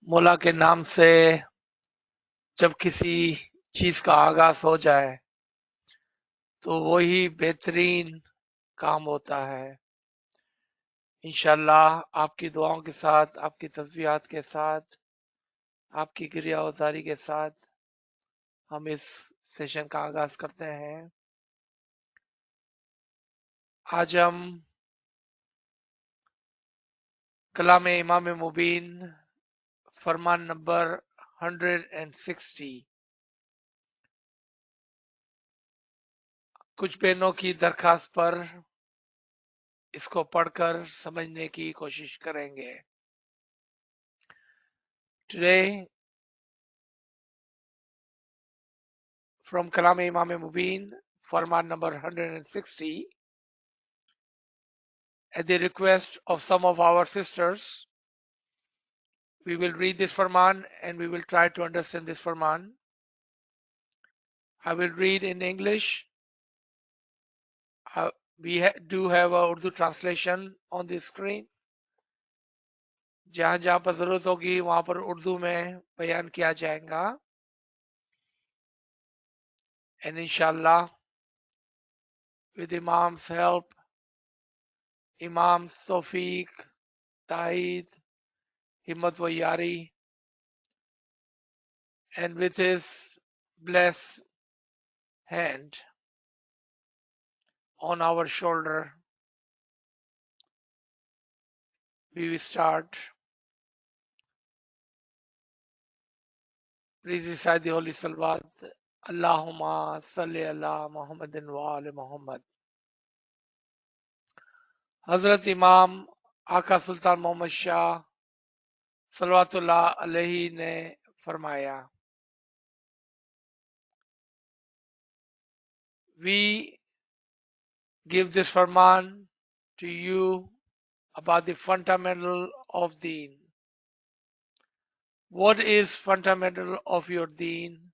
मौला के नाम से जब किसी चीज का आगाज हो जाए तो वही बेहतरीन काम होता है। इंशाल्लाह आपकी दुआओं के साथ, आपकी तस्बीहात के साथ, आपकी क्रिया औजारी के साथ हम इस सेशन का आगाज करते हैं। आज हम कलाम इमाम मुबीन फरमान नंबर 160 कुछ बहनों की दरखास्त पर इसको पढ़कर समझने की कोशिश करेंगे। Today from Kalam Imam Mubeen, Farman number 160, at the request of some of our sisters, we will read this Farman and we will try to understand this Farman. I will read in English. We do have a Urdu translation on the screen. जहां जहां पर जरूरत होगी वहां पर उर्दू में बयान किया जाएगा। And inshallah, with Imam's help, Imam's Tawfiq, Taid, Himmat wa Yari, and with his blessed hand on our shoulder, we will start. Please recite the Holy Salawat. Allahumma salli ala Muhammadin wa ali Muhammad. Hazrat Imam Aka Sultan Muhammad Shah Salawatullah alayhi ne farmaya. We give this farman to you about the fundamental of deen. What is fundamental of your deen?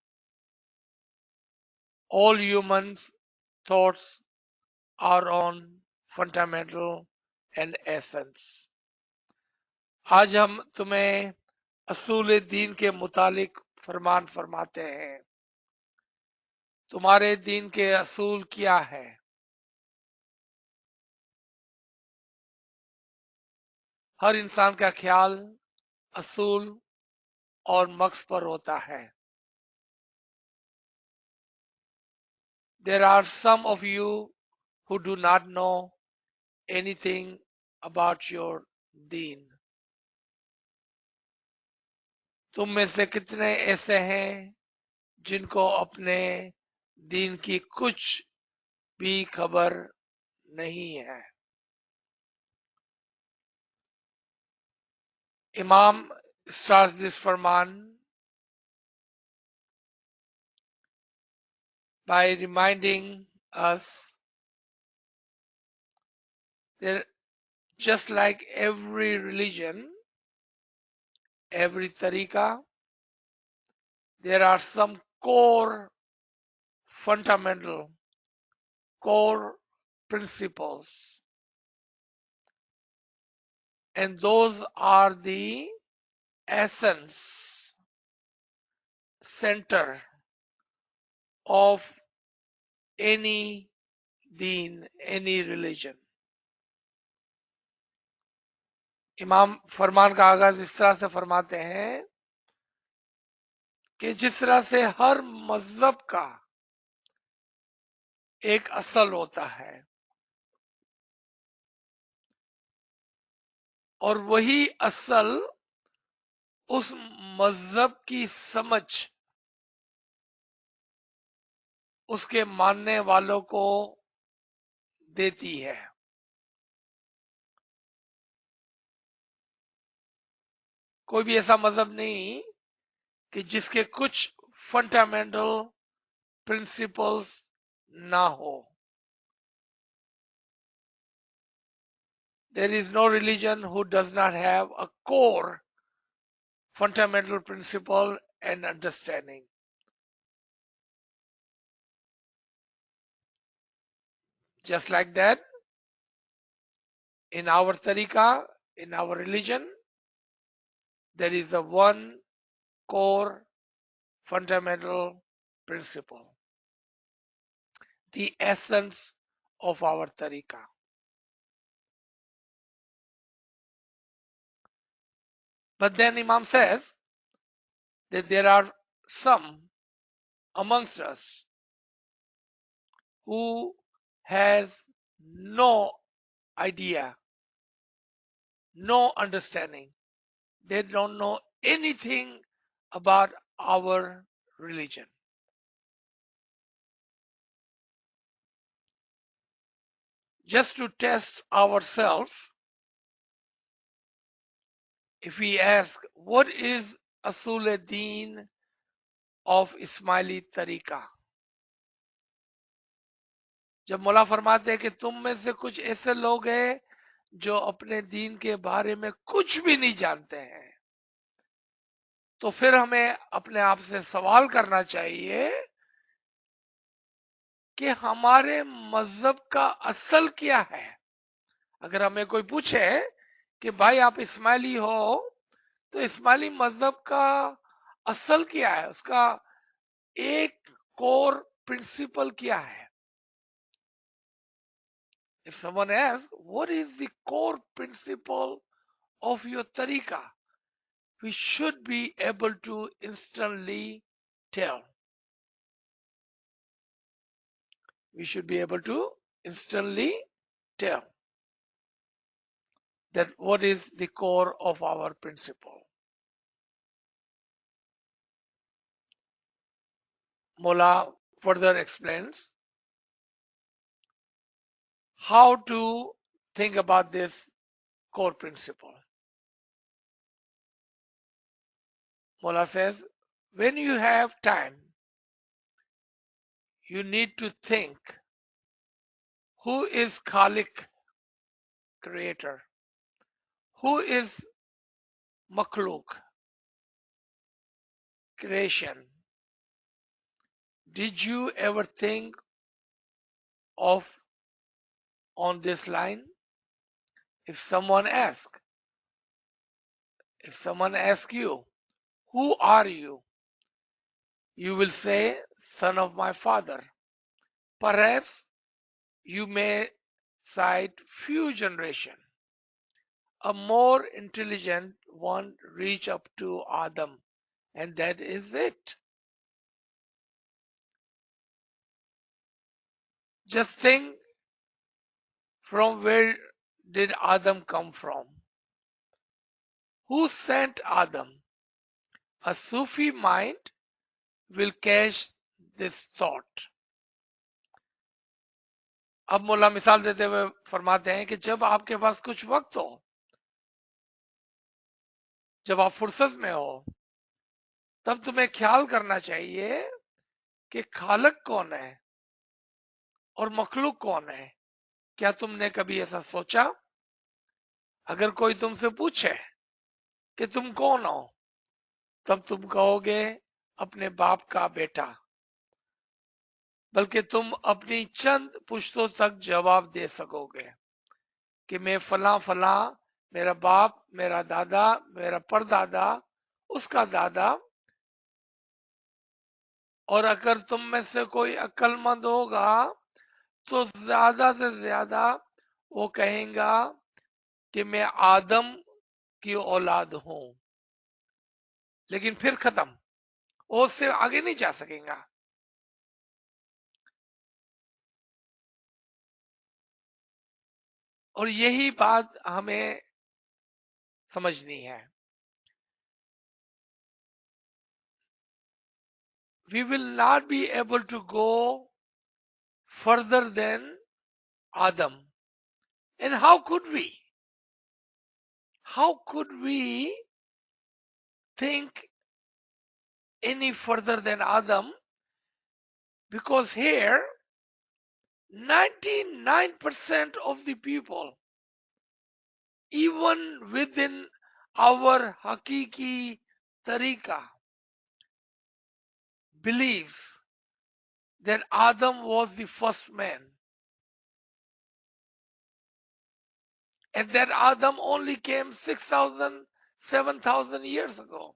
All humans' thoughts are on fundamental and essence. आज हम तुम्हें असूल दीन के मुतालिक फरमान फरमाते हैं। तुम्हारे दीन के असूल क्या है? हर इंसान का ख्याल असूल और मक्स पर होता है। There are some of you who do not know anything about your deen. तुम में से कितने ऐसे हैं जिनको अपने दीन की कुछ भी खबर नहीं है? Imam starts this farman by reminding us that just like every religion, every tariqa, there are some core fundamental, core principles. And those are the essence, center of any deen, any religion. इमाम फरमान का आगाज इस तरह से फरमाते हैं कि जिस तरह से हर मजहब का एक असल होता है और वही असल उस मजहब की समझ उसके मानने वालों को देती है। कोई भी ऐसा मजहब नहीं कि जिसके कुछ फंडामेंटल प्रिंसिपल्स ना हो। There is no religion who does not have a core fundamental principle and understanding. Just like that, in our tariqa, in our religion, there is a one core fundamental principle, the essence of our tariqah. But then Imam says that there are some amongst us who has no idea, no understanding. They don't know anything about our religion. Just to test ourselves, if we ask, what is Asul Deen of Ismaili Tariqa? जब मौला फरमाते हैं कि तुम में से कुछ ऐसे लोग हैं जो अपने दीन के बारे में कुछ भी नहीं जानते हैं, तो फिर हमें अपने आप से सवाल करना चाहिए कि हमारे मजहब का असल क्या है। अगर हमें कोई पूछे कि भाई आप इस्माइली हो, तो इस्माइली मजहब का असल क्या है, उसका एक कोर प्रिंसिपल क्या है। If someone asks, what is the core principle of your tariqah? We should be able to instantly tell. We should be able to instantly tell that what is the core of our principle. Mullah further explains how to think about this core principle. Mullah says, when you have time, you need to think who is Khalik, creator, who is Makhluk, creation. Did you ever think of on this line? If someone asks you, who are you? You will say, son of my father. Perhaps you may cite few generations. A more intelligent one reach up to Adam, and that is it. Just think, from where did Adam come from? Who sent Adam? A Sufi mind will catch this thought. अब मुल्ला मिसाल देते हुए फरमाते हैं कि जब आपके पास कुछ वक्त हो, जब आप फुर्सत में हो, तब तुम्हें ख्याल करना चाहिए कि खालक कौन है और मखलूक कौन है। क्या तुमने कभी ऐसा सोचा? अगर कोई तुमसे पूछे कि तुम कौन हो, तब तुम कहोगे अपने बाप का बेटा, बल्कि तुम अपनी चंद पुश्तों तक जवाब दे सकोगे कि मैं फला फला, मेरा बाप, मेरा दादा, मेरा परदादा, उसका दादा। और अगर तुम में से कोई अक्लमंद होगा तो ज्यादा से ज्यादा वो कहेगा कि मैं आदम की औलाद हूं, लेकिन फिर खत्म, वो उससे आगे नहीं जा सकेगा। और यही बात हमें समझनी है। We will not be able to go further than Adam. And how could we? How could we think any further than Adam? Because here, 99% of the people, even within our Hakiki Tariqa, believes that Adam was the first man, and that Adam only came 6,000 7,000 years ago.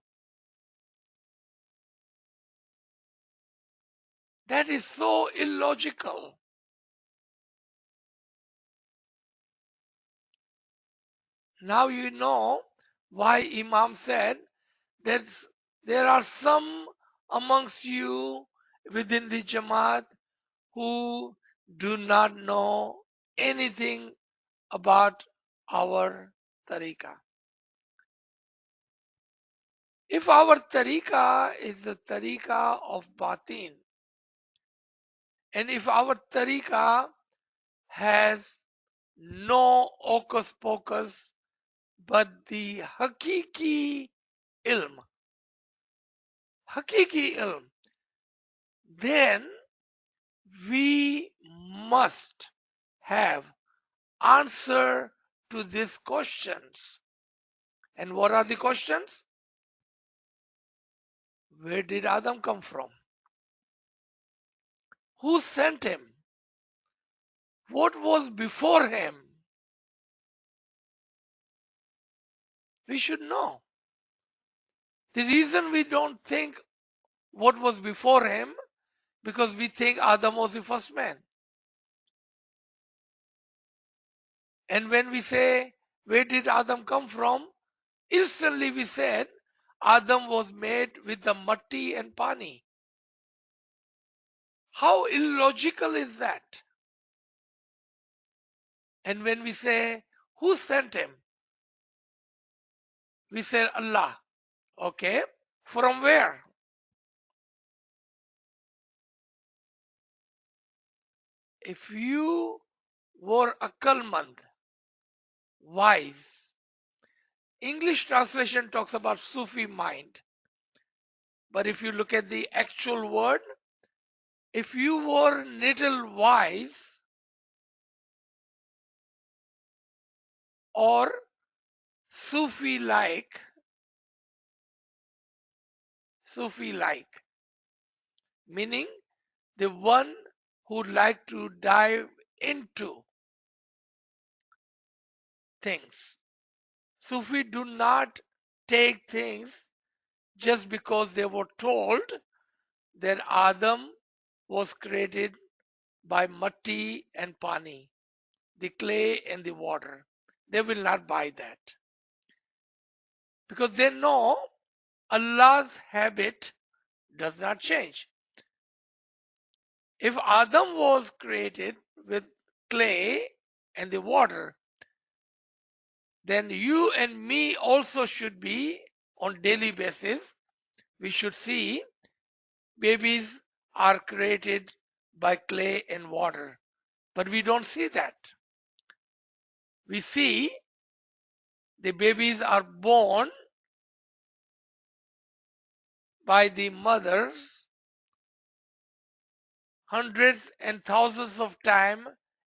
That is so illogical. Now you know why Imam said that there are some amongst you within the Jamaat who do not know anything about our tariqah. If our tariqah is the tariqah of batin, and if our tariqah has no hocus pocus but the ilm, hakiki ilm, then we must have answer to these questions. And what are the questions? Where did Adam come from? Who sent him? What was before him? We should know. The reason we don't think what was before him, because we think Adam was the first man. And when we say, where did Adam come from? Instantly we said, Adam was made with the matti and pani. How illogical is that? And when we say, who sent him? We say Allah. Okay. From where? If you were Akalmand, wise, English translation talks about Sufi mind. But if you look at the actual word, if you were little wise or Sufi-like, meaning the one who like to dive into things. Sufi do not take things just because they were told that Adam was created by matti and pani, the clay and the water. They will not buy that. Because they know Allah's habit does not change. If Adam was created with clay and the water, then you and me also should be on daily basis. We should see babies are created by clay and water, but we don't see that. We see the babies are born by the mothers hundreds and thousands of times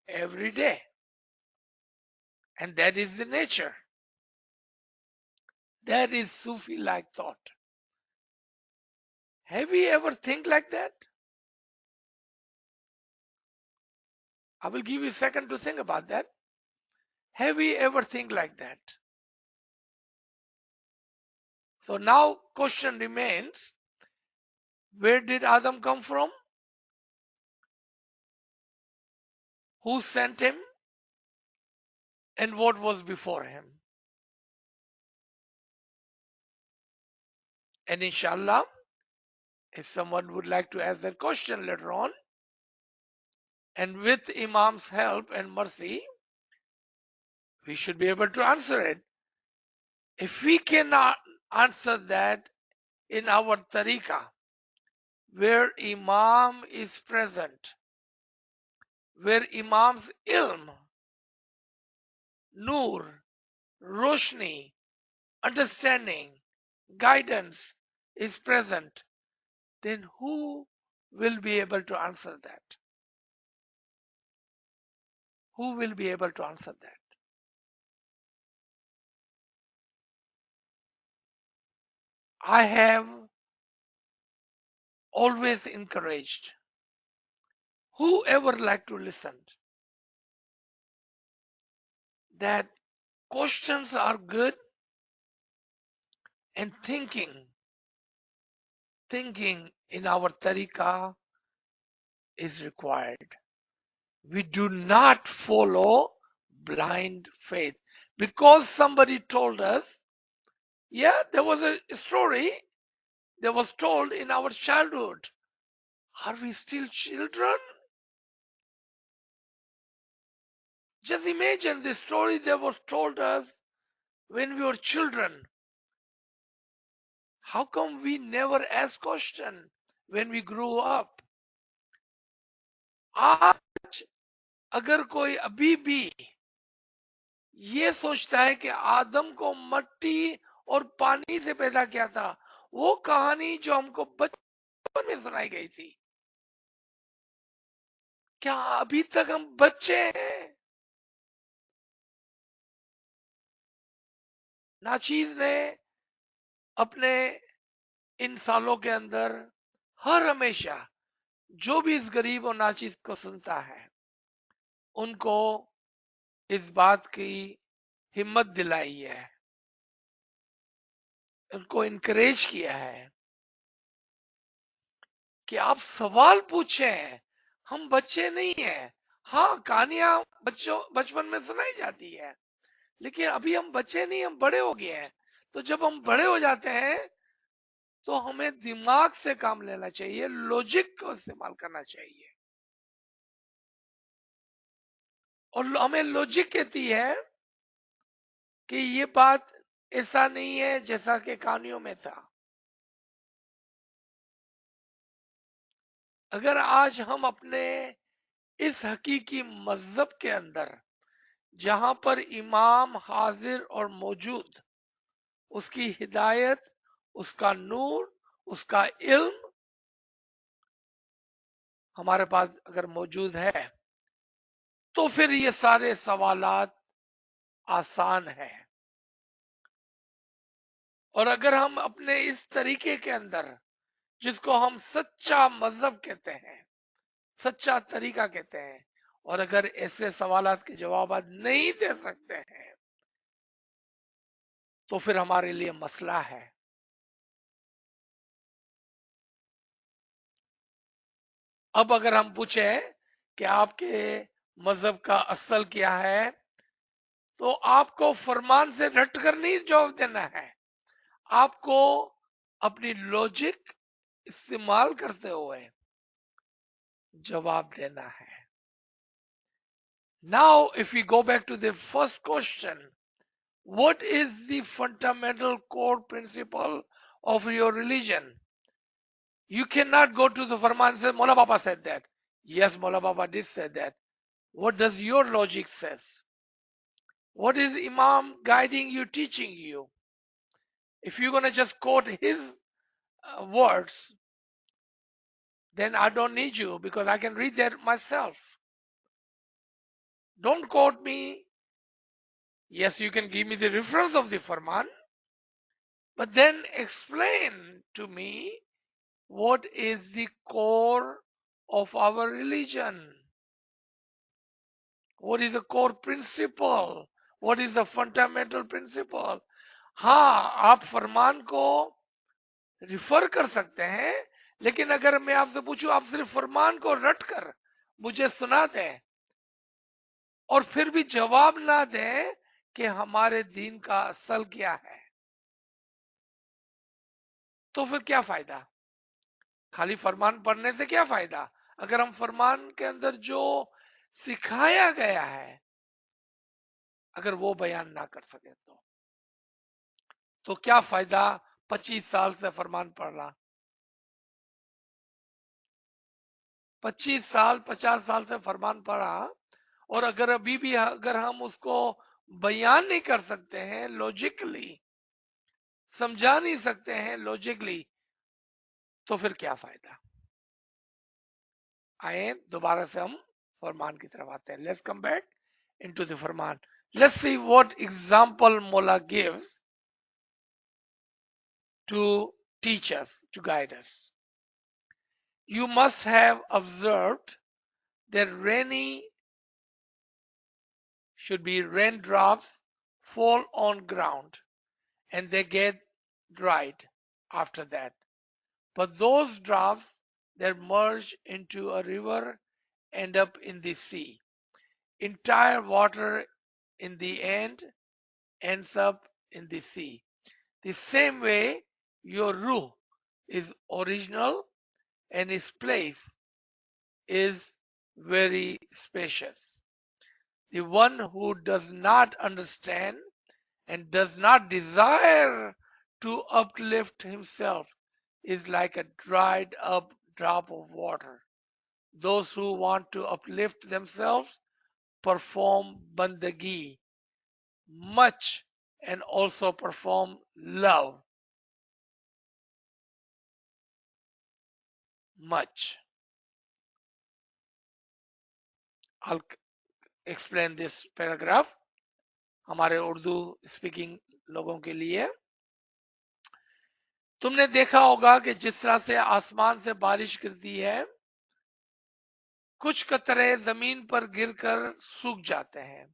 every day. And that is the nature. That is Sufi-like thought. Have you ever think like that? I will give you a second to think about that. Have you ever think like that? So now question remains, where did Adam come from? Who sent him? And what was before him? And inshallah, if someone would like to ask that question later on, and with Imam's help and mercy, we should be able to answer it. If we cannot answer that in our tariqah, where Imam is present, where Imam's ilm, nur, roshni, understanding, guidance is present, then who will be able to answer that? Who will be able to answer that? I have always encouraged whoever like to listen that questions are good, and thinking in our tariqah is required. We do not follow blind faith because somebody told us, yeah, there was a story that was told in our childhood. Are we still children? Just imagine the story that was told us when we were children. How come we never ask question when we grew up? आज अगर कोई अभी भी ये सोचता है कि आदम को मट्टी और पानी से पैदा किया था, वो कहानी जो हमको बचपन में सुनाई गई थी, क्या अभी तक हम बच्चे हैं? नाचीज ने अपने इन सालों के अंदर हर हमेशा जो भी इस गरीब और नाचीज को सुनता है, उनको इस बात की हिम्मत दिलाई है, उनको इनकरेज किया है कि आप सवाल पूछें, हम बच्चे नहीं हैं। हाँ, कहानियां बचपन में सुनाई जाती है, लेकिन अभी हम बच्चे नहीं, हम बड़े हो गए हैं। तो जब हम बड़े हो जाते हैं तो हमें दिमाग से काम लेना चाहिए, लॉजिक को इस्तेमाल करना चाहिए। और हमें लॉजिक कहती है कि ये बात ऐसा नहीं है जैसा कि कहानियों में था। अगर आज हम अपने इस हकीकी मजहब के अंदर, जहां पर इमाम हाजिर और मौजूद, उसकी हिदायत, उसका नूर, उसका इल्म हमारे पास अगर मौजूद है, तो फिर ये सारे सवालात आसान है। और अगर हम अपने इस तरीके के अंदर, जिसको हम सच्चा मजहब कहते हैं, सच्चा तरीका कहते हैं, और अगर ऐसे सवालात के जवाब नहीं दे सकते हैं, तो फिर हमारे लिए मसला है। अब अगर हम पूछें कि आपके मजहब का असल क्या है, तो आपको फरमान से रटकर नहीं जवाब देना है, आपको अपनी लॉजिक इस्तेमाल करते हुए जवाब देना है। Now, if we go back to the first question, what is the fundamental core principle of your religion? You cannot go to the Farma and say, Mola Baba said that. Yes, Mola Baba did say that. What does your logic says? What is Imam guiding you, teaching you? If you're going to just quote his words, then I don't need you because I can read that myself. Don't quote me. Yes, you can give me the reference of the Farman, but then explain to me what is the core of our religion. What is the core principle? What is the fundamental principle? हाँ, आप फरमान को refer कर सकते हैं, लेकिन अगर मैं आपसे पूछूं, आप सिर्फ फरमान को रट कर मुझे सुना दें और फिर भी जवाब ना दें कि हमारे दीन का असल क्या है, तो फिर क्या फायदा? खाली फरमान पढ़ने से क्या फायदा? अगर हम फरमान के अंदर जो सिखाया गया है, अगर वो बयान ना कर सके, तो क्या फायदा 25 साल से फरमान पढ़ रहा? 25 साल 50 साल से फरमान पढ़ा, और अगर अभी भी अगर हम उसको बयान नहीं कर सकते हैं लॉजिकली, समझा नहीं सकते हैं लॉजिकली, तो फिर क्या फायदा? आए दोबारा से हम फरमान की तरफ आते हैं. Let's come back into the Farman. Let's see what example Mola gives to teach us, to guide us. You must have observed that rainy should be raindrops fall on ground and they get dried after that. But those drops that merge into a river end up in the sea. Entire water in the end ends up in the sea. The same way, your ruh is original and its place is very spacious. The one who does not understand and does not desire to uplift himself is like a dried up drop of water. Those who want to uplift themselves perform bandagi much and also perform love much. I'll explain this paragraph हमारे Urdu speaking लोगों के लिए. तुमने देखा होगा कि जिस तरह से आसमान से बारिश गिरती है, कुछ कतरे जमीन पर गिरकर सूख जाते हैं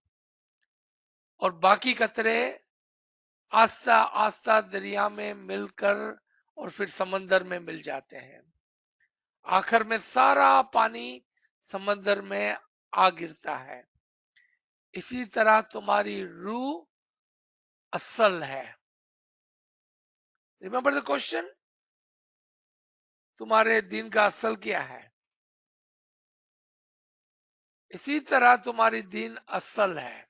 और बाकी कतरे आस्ता आस्ता दरिया में मिलकर और फिर समंदर में मिल जाते हैं. आखिर में सारा पानी समंदर में आ गिरता है. इसी तरह तुम्हारी रूह असल है. रिमेंबर द क्वेश्चन, तुम्हारे दिन का असल क्या है? इसी तरह तुम्हारी दिन असल है.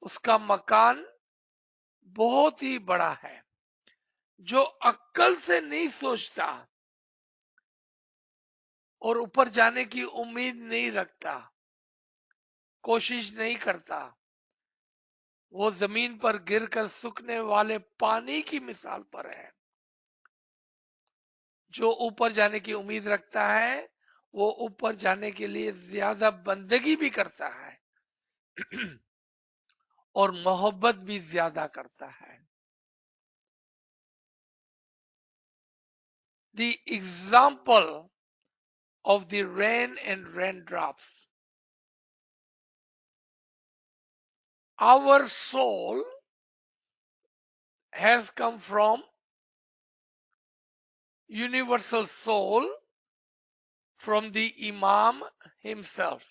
उसका मकान बहुत ही बड़ा है. जो अक्ल से नहीं सोचता और ऊपर जाने की उम्मीद नहीं रखता, कोशिश नहीं करता, वो जमीन पर गिरकर सूखने वाले पानी की मिसाल पर है. जो ऊपर जाने की उम्मीद रखता है वो ऊपर जाने के लिए ज्यादा बंदगी भी करता है और मोहब्बत भी ज्यादा करता है. The example of the rain and raindrops. Our soul has come from universal soul, from the Imam himself.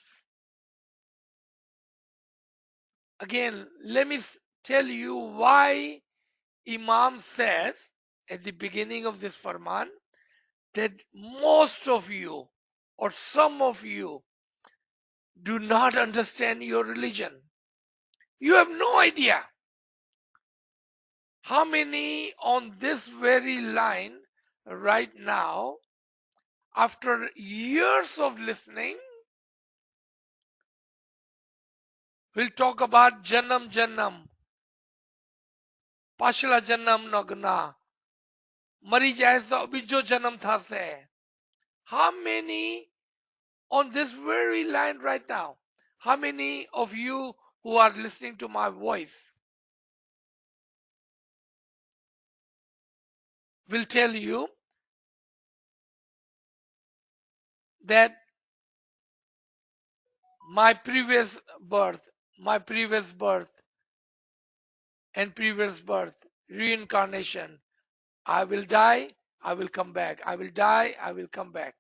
Again, let me tell you why Imam says at the beginning of this Farman that most of you or some of you do not understand your religion. You have no idea how many on this very line right now, after years of listening, will talk about Jannam Jannam, Pashla Jannam Nagna, Mari Jaisa Bijo Jannam Thase. How many on this very line right now, how many of you who are listening to my voice will tell you that my previous birth, and previous birth, reincarnation, I will die, I will come back. I will die, I will come back.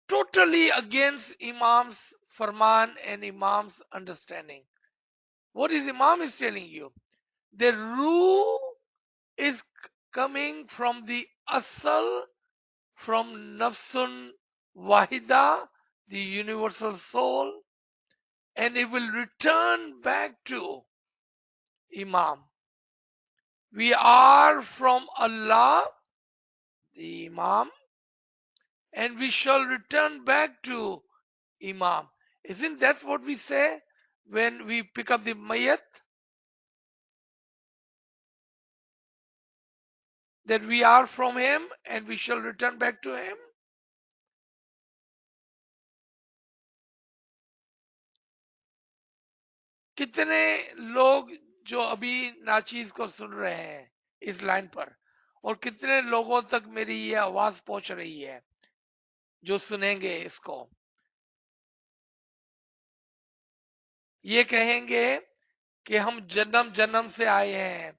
Totally against Imam's Farman and Imam's understanding. What is Imam is telling you? The rule is coming from the Asal, from Nafsun Wahida, the universal soul, and it will return back to Imam. We are from Allah, the Imam, and we shall return back to Imam. Isn't that what we say when we pick up the mayat? That we are from him and we shall return back to him? कितने लोग जो अभी नाचीज को सुन रहे हैं इस line पर, और कितने लोगों तक मेरी ये आवाज पहुंच रही है जो सुनेंगे इसको, ये कहेंगे कि हम जन्म जन्म से आए हैं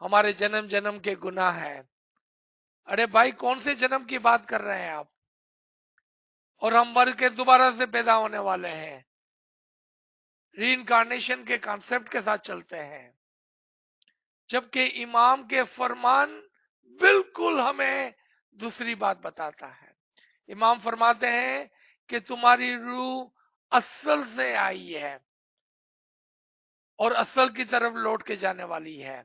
हमारे जन्म जन्म के गुनाह है। अरे भाई कौन से जन्म की बात कर रहे हैं आप? और हम मर के दोबारा से पैदा होने वाले हैं, रीइंकारनेशन के कॉन्सेप्ट के साथ चलते हैं, जबकि इमाम के फरमान बिल्कुल हमें दूसरी बात बताता है। इमाम फरमाते हैं कि तुम्हारी रूह असल से आई है और असल की तरफ लौट के जाने वाली है।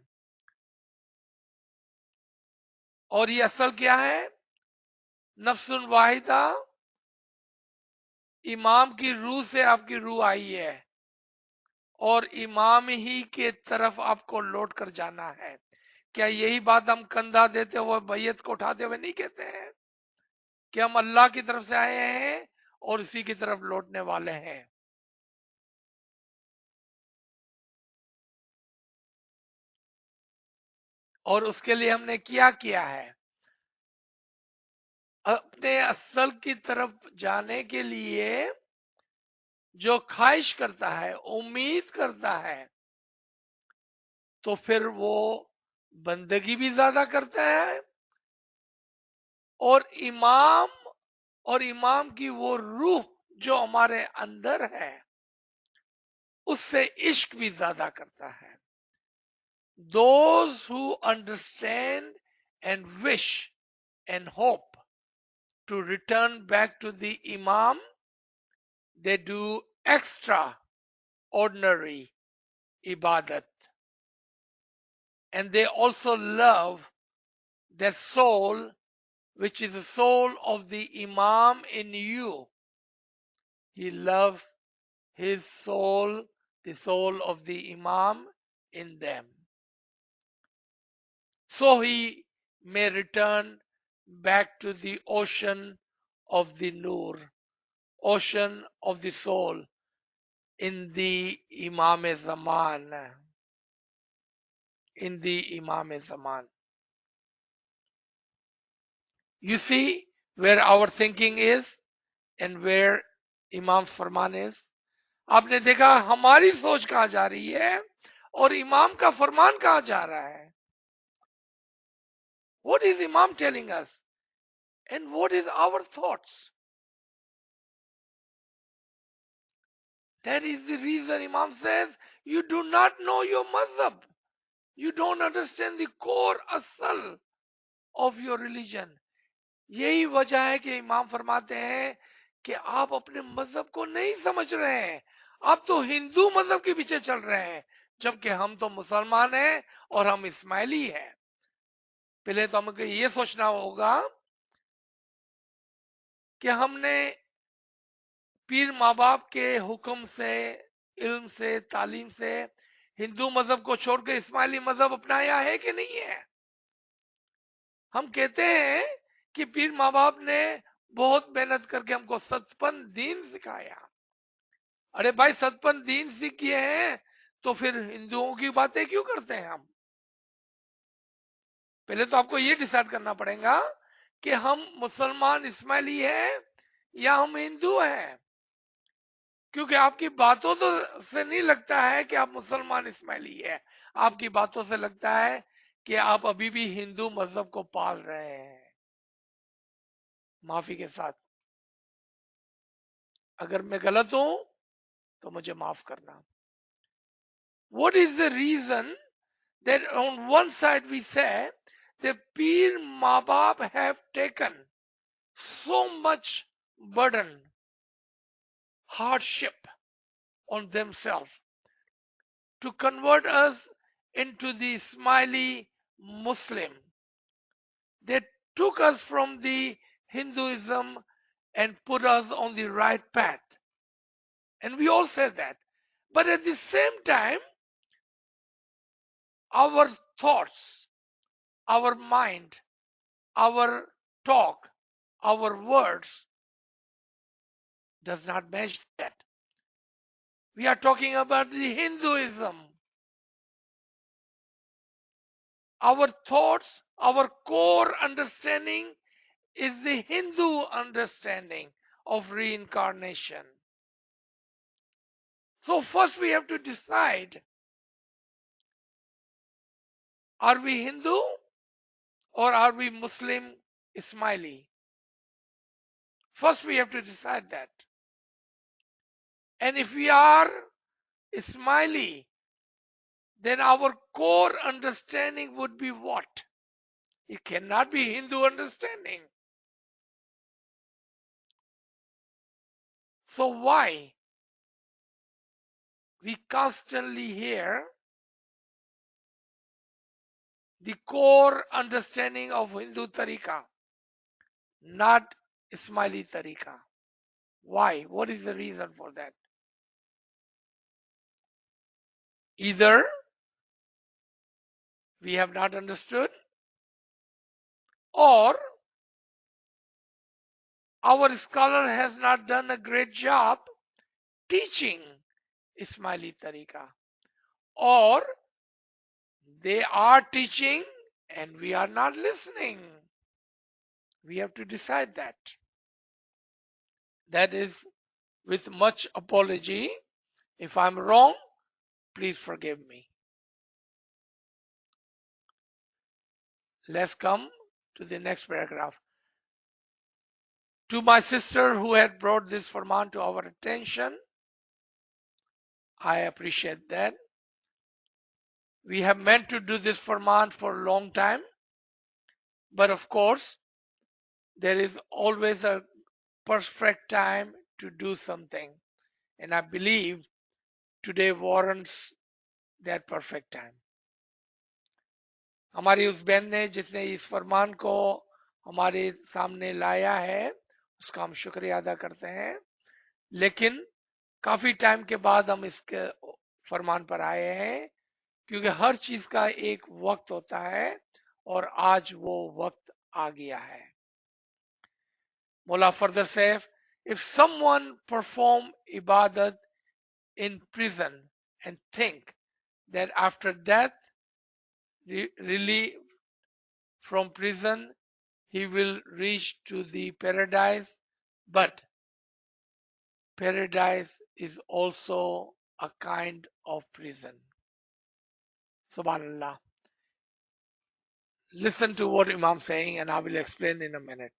और ये असल क्या है? नफ्सुन वाहिदा, इमाम की रूह से आपकी रूह आई है और इमाम ही के तरफ आपको लौट कर जाना है। क्या यही बात हम कंधा देते हुए मैयत को उठाते हुए नहीं कहते हैं कि हम अल्लाह की तरफ से आए हैं और उसी की तरफ लौटने वाले हैं? और उसके लिए हमने क्या किया है? अपने असल की तरफ जाने के लिए जो ख्वाहिश करता है, उम्मीद करता है, तो फिर वो बंदगी भी ज्यादा करता है और इमाम की वो रूह जो हमारे अंदर है उससे इश्क भी ज्यादा करता है। Those who understand and wish and hope to return back to the Imam, they do extraordinary ibadat. And they also love their soul, which is the soul of the Imam in you. He loves his soul, the soul of the Imam in them. So he may return back to the ocean of the Nur, ocean of the soul in the Imam Zaman. In the Imam Zaman. You see where our thinking is and where Imam's Farman is. आपने देखा हमारी सोच कहां जा रही है और इमाम का फरमान कहां जा रहा है. What is Imam telling us and what is our thoughts? That is the reason Imam says you do not know your mazhab. You don't understand the core asal of your religion. यही वजह है कि इमाम फरमाते हैं कि आप अपने मजहब को नहीं समझ रहे हैं, आप तो हिंदू मजहब के पीछे चल रहे हैं, जबकि हम तो मुसलमान हैं और हम इस्माइली हैं. पहले तो हमको ये सोचना होगा कि हमने पीर माँ बाप के हुक्म से, इल्म से, तालीम से हिंदू मजहब को छोड़ के इस्माइली मजहब अपनाया है कि नहीं है. हम कहते हैं कि पीर माँ बाप ने बहुत मेहनत करके हमको सचपन दीन सिखाया. अरे भाई सचपन दीन सीख किए हैं तो फिर हिंदुओं की बातें क्यों करते हैं हम? पहले तो आपको ये डिसाइड करना पड़ेगा कि हम मुसलमान इस्माइली हैं या हम हिंदू हैं, क्योंकि आपकी बातों तो से नहीं लगता है कि आप मुसलमान इस्माइली है. आपकी बातों से लगता है कि आप अभी भी हिंदू मजहब को पाल रहे हैं. माफी के साथ, अगर मैं गलत हूं तो मुझे माफ करना. What is the reason that on one side we say the Peer Mabab have taken so much burden, hardship on themselves to convert us into the smiley Muslim. They took us from the Hinduism and put us on the right path. And we all said that. But at the same time, our thoughts, our mind, our talk, our words does not match that. We are talking about the Hinduism. Our thoughts, our core understanding is the Hindu understanding of reincarnation. So first we have to decide Are we Hindu or are we Muslim Ismaili? First, we have to decide that. And if we are Ismaili, then our core understanding would be what? It cannot be Hindu understanding. So why we constantly hear the core understanding of Hindu Tariqa, not Ismaili Tariqa? Why? What is the reason for that? Either we have not understood, or our scholar has not done a great job teaching Ismaili Tariqa, or they are teaching and we are not listening. We have to decide that. That is with much apology. If I'm wrong, please forgive me. Let's come to the next paragraph. To my sister who had brought this Farman to our attention, I appreciate that. We have meant to do this Farman for a long time, but of course, there is always a perfect time to do something. And I believe today warrants that perfect time. हमारी उस बहन ने जिसने इस फरमान को हमारे सामने लाया है, उसका हम शुक्रिया अदा करते हैं। लेकिन काफी टाइम के बाद हम इसके फरमान पर आए हैं, क्योंकि हर चीज का एक वक्त होता है और आज वो वक्त आ गया है। Mullah further says, if someone perform ibadat in prison and think that after death, relief from prison, he will reach to the paradise, but paradise is also a kind of prison. Subhanallah. Listen to what Imam saying and I will explain in a minute.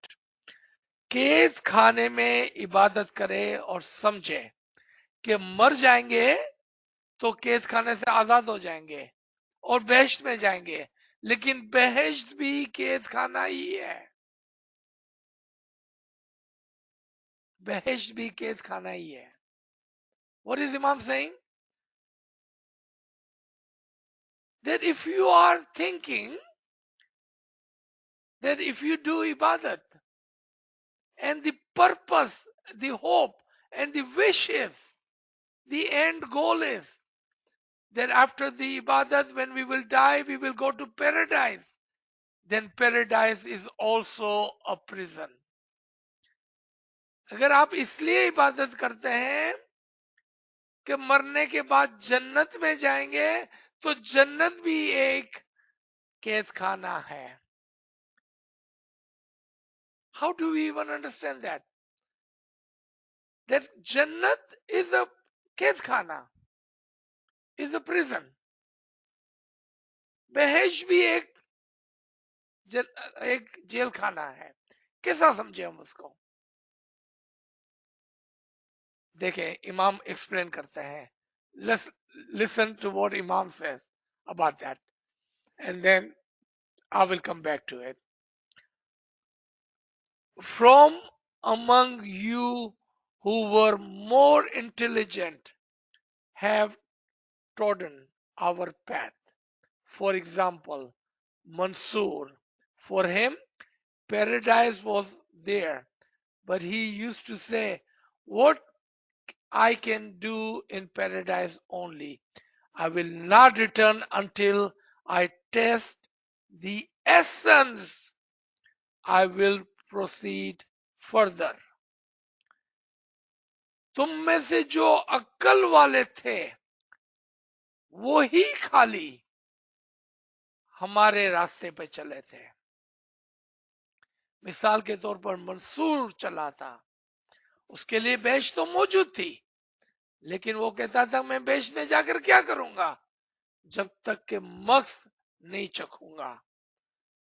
Case खाने में इबादत करे और समझे कि मर जाएंगे तो केस खाने से आजाद हो जाएंगे और बेहश्त में जाएंगे, लेकिन बेहश्त भी केस खाना ही है। बेहश्त भी केस खाना ही है। What is Imam saying? That if you are thinking that if you do ibadat and the purpose, the hope and the wish is, the end goal is that after the ibadat, when we will die, we will go to paradise, then paradise is also a prison. अगर आप इसलिए इबादत करते हैं कि मरने के बाद जन्नत में जाएंगे, तो जन्नत भी एक कैद खाना है। How do we even understand that? That Jannat is a कैद खाना, is a prison. बेहेश भी एक जेल खाना है। कैसा समझे हम उसको? देखें, इमाम एक्सप्लेन करते हैं। Let's listen to what Imam says about that, and then I will come back to it. From among you who were more intelligent have trodden our path. For example, Mansur, for him, paradise was there, but he used to say, what I can do in paradise only. I will not return until I test the essence. I will proceed further. तुम में से जो अक्ल वाले थे, वो ही खाली हमारे रास्ते पे चले थे। मिसाल के तौर पर मंसूर चला था, उसके लिए बेश तो मौजूद थी, लेकिन वो कहता था मैं बेश में जाकर क्या करूंगा, जब तक कि मक्स नहीं चखूंगा,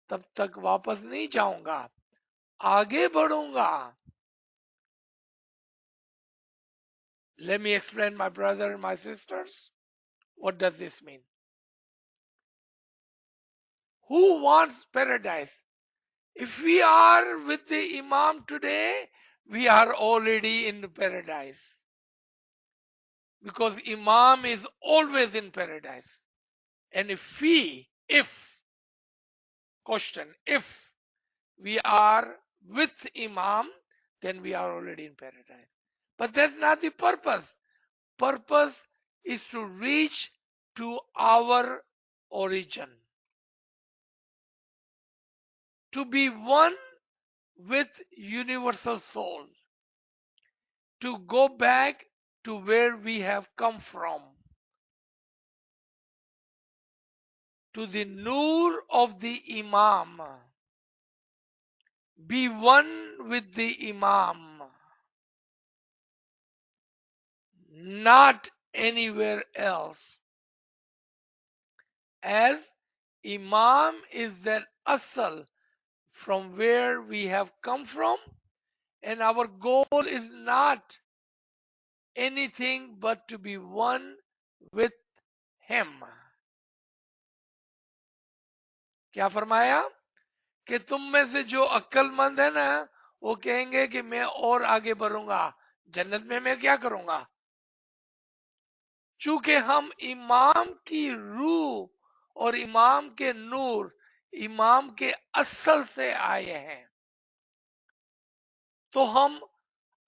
तब तक वापस नहीं जाऊंगा, आगे बढ़ूंगा. Let me explain, my brother and my sisters. What does this mean? Who wants paradise? If we are with the Imam today, we are already in paradise. Because Imam is always in paradise. And if we are with Imam, then we are already in paradise. But that's not the purpose. Purpose is to reach to our origin, to be one with universal soul, to go back to where we have come from, to the Noor of the Imam, be one with the Imam, not anywhere else. As Imam is that asal from where we have come from, and our goal is not anything but to be one with him. क्या फरमाया कि तुम में से जो अक्लमंद है ना, वो कहेंगे कि मैं और आगे बढ़ूंगा, जन्नत में मैं क्या करूंगा. चूंकि हम इमाम की रूह और इमाम के नूर, इमाम के असल से आए हैं, तो हम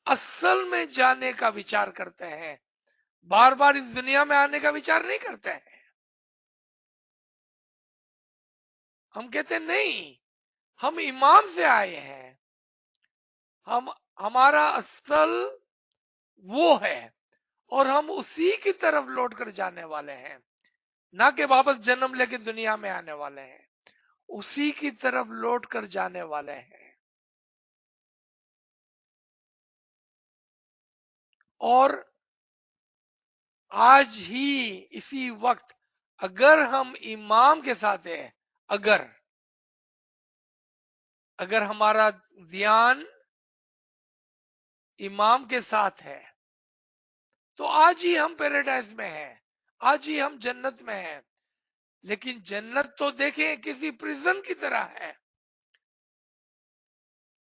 असल में जाने का विचार करते हैं, बार बार इस दुनिया में आने का विचार नहीं करते हैं. हम कहते हैं नहीं, हम इमाम से आए हैं, हमारा असल वो है और हम उसी की तरफ लौट कर जाने वाले हैं, ना कि वापस जन्म लेके दुनिया में आने वाले हैं, उसी की तरफ लौट कर जाने वाले हैं. और आज ही इसी वक्त अगर हम इमाम के साथ हैं, अगर हमारा ध्यान इमाम के साथ है, तो आज ही हम पैराडाइज में हैं, आज ही हम जन्नत में हैं. लेकिन जन्नत तो देखें किसी प्रिजन की तरह है.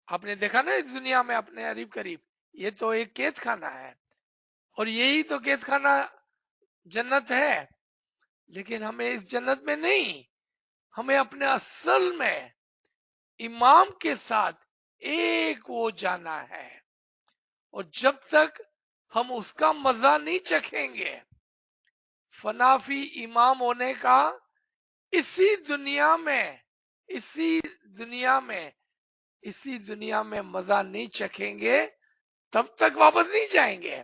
आपने देखा ना इस दुनिया में अपने करीब करीब, ये तो एक कैद खाना है, और यही तो कैद खाना जन्नत है. लेकिन हमें इस जन्नत में नहीं, हमें अपने असल में इमाम के साथ एक वो जाना है. और जब तक हम उसका मजा नहीं चखेंगे फनाफी इमाम होने का, इसी दुनिया में मजा नहीं चखेंगे, तब तक वापस नहीं जाएंगे.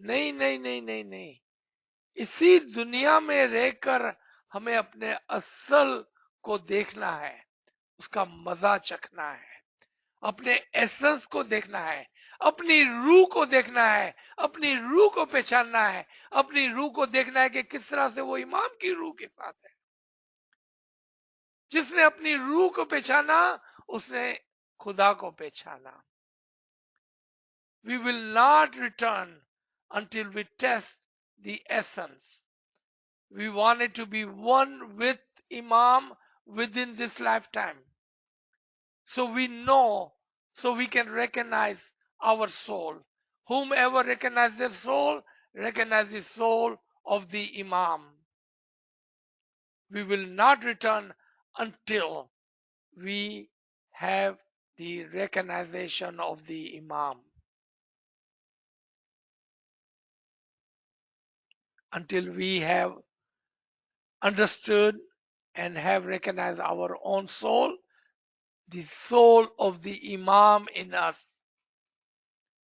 नहीं नहीं नहीं नहीं नहीं, इसी दुनिया में रहकर हमें अपने असल को देखना है, उसका मजा चखना है, अपने एसेंस को देखना है, अपनी रूह को देखना है, अपनी रूह को पहचानना है, अपनी रूह को देखना है कि किस तरह से वो इमाम की रूह के साथ है. जिसने अपनी रूह को पहचाना उसने खुदा को पहचाना. We will not return until we test the essence. We wanted to be one with Imam within this lifetime. So we know, so we can recognize our soul. Whomever recognizes their soul, recognize the soul of the Imam. We will not return until we have the recognition of the Imam. Until we have understood and have recognized our own soul, the soul of the Imam in us,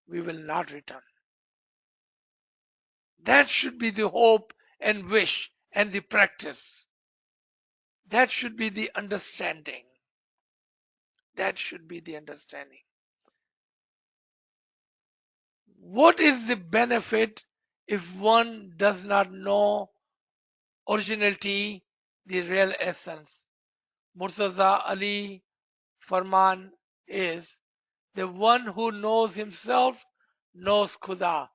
we will not return. That should be the hope and wish and the practice. That should be the understanding. That should be the understanding. What is the benefit if one does not know originality, the real essence. Murtaza Ali Farman is the one who knows himself, knows Khuda.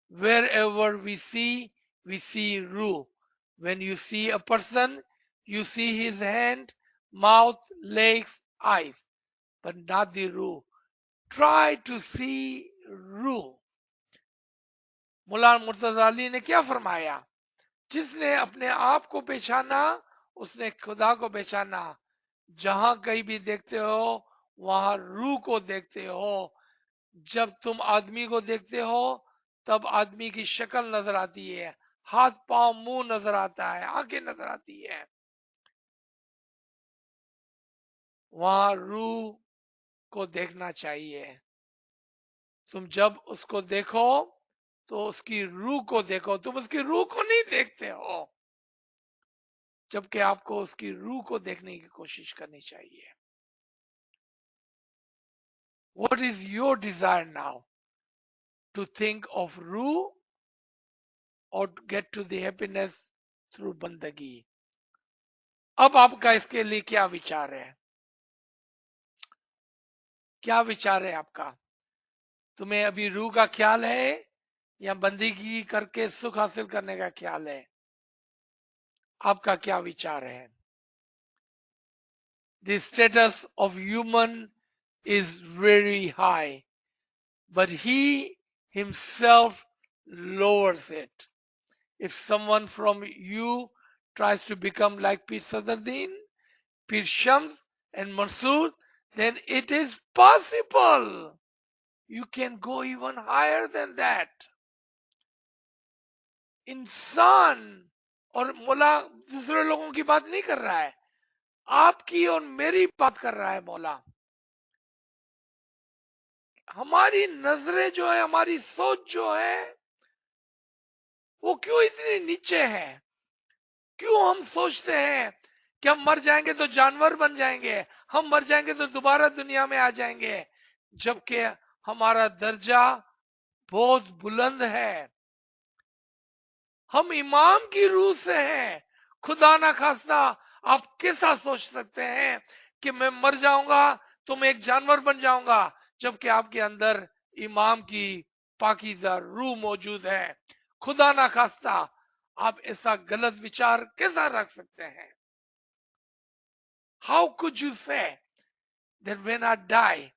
Wherever we see Ruh. When you see a person, you see his hand, mouth, legs, eyes, but not the Ruh. Try to see Ruh. मुला मुर्तजा अली ने क्या फरमाया? जिसने अपने आप को पहचाना उसने खुदा को पहचाना। जहां कहीं भी देखते हो वहां रूह को देखते हो। जब तुम आदमी को देखते हो तब आदमी की शक्ल नजर आती है, हाथ पांव मुंह नजर आता है, आंखें नजर आती है। वहां रूह को देखना चाहिए। तुम जब उसको देखो तो उसकी रूह को देखो, तुम उसकी रूह को नहीं देखते हो, जबकि आपको उसकी रूह को देखने की कोशिश करनी चाहिए। What is your desire now? To think of Ruh or to get to the happiness through बंदगी? अब आपका इसके लिए क्या विचार है? क्या विचार है आपका? तुम्हें अभी रूह का ख्याल है या बंदगी करके सुख हासिल करने का ख्याल है? आपका क्या विचार है? The status of human is very high, but he himself lowers it. If someone from you tries to become like Pir Sadruddin, Pir Shams and Mansoor, then it is possible. You can go even higher than that. इंसान और मौला दूसरे लोगों की बात नहीं कर रहा है, आपकी और मेरी बात कर रहा है मौला। हमारी नजरें जो है, हमारी सोच जो है, वो क्यों इतनी नीचे है? क्यों हम सोचते हैं कि हम मर जाएंगे तो जानवर बन जाएंगे, हम मर जाएंगे तो दोबारा दुनिया में आ जाएंगे, जबकि हमारा दर्जा बहुत बुलंद है। हम इमाम की रूह से हैं। खुदा ना खास्ता आप कैसा सोच सकते हैं कि मैं मर जाऊंगा तो मैं एक जानवर बन जाऊंगा, जबकि आपके अंदर इमाम की पाकीज़ा रूह मौजूद है। खुदा ना खास्ता आप ऐसा गलत विचार कैसा रख सकते हैं? How could you say that when I die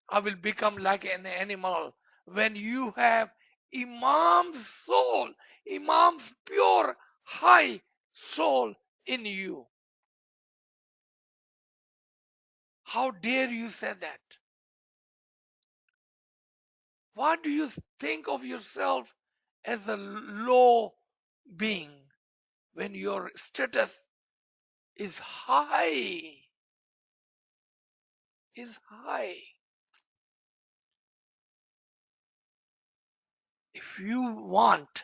I will become like an animal, when you have Imam's soul, Imam's pure high soul in you? How dare you say that? Why do you think of yourself as a low being when your status is high? Is high. If you want,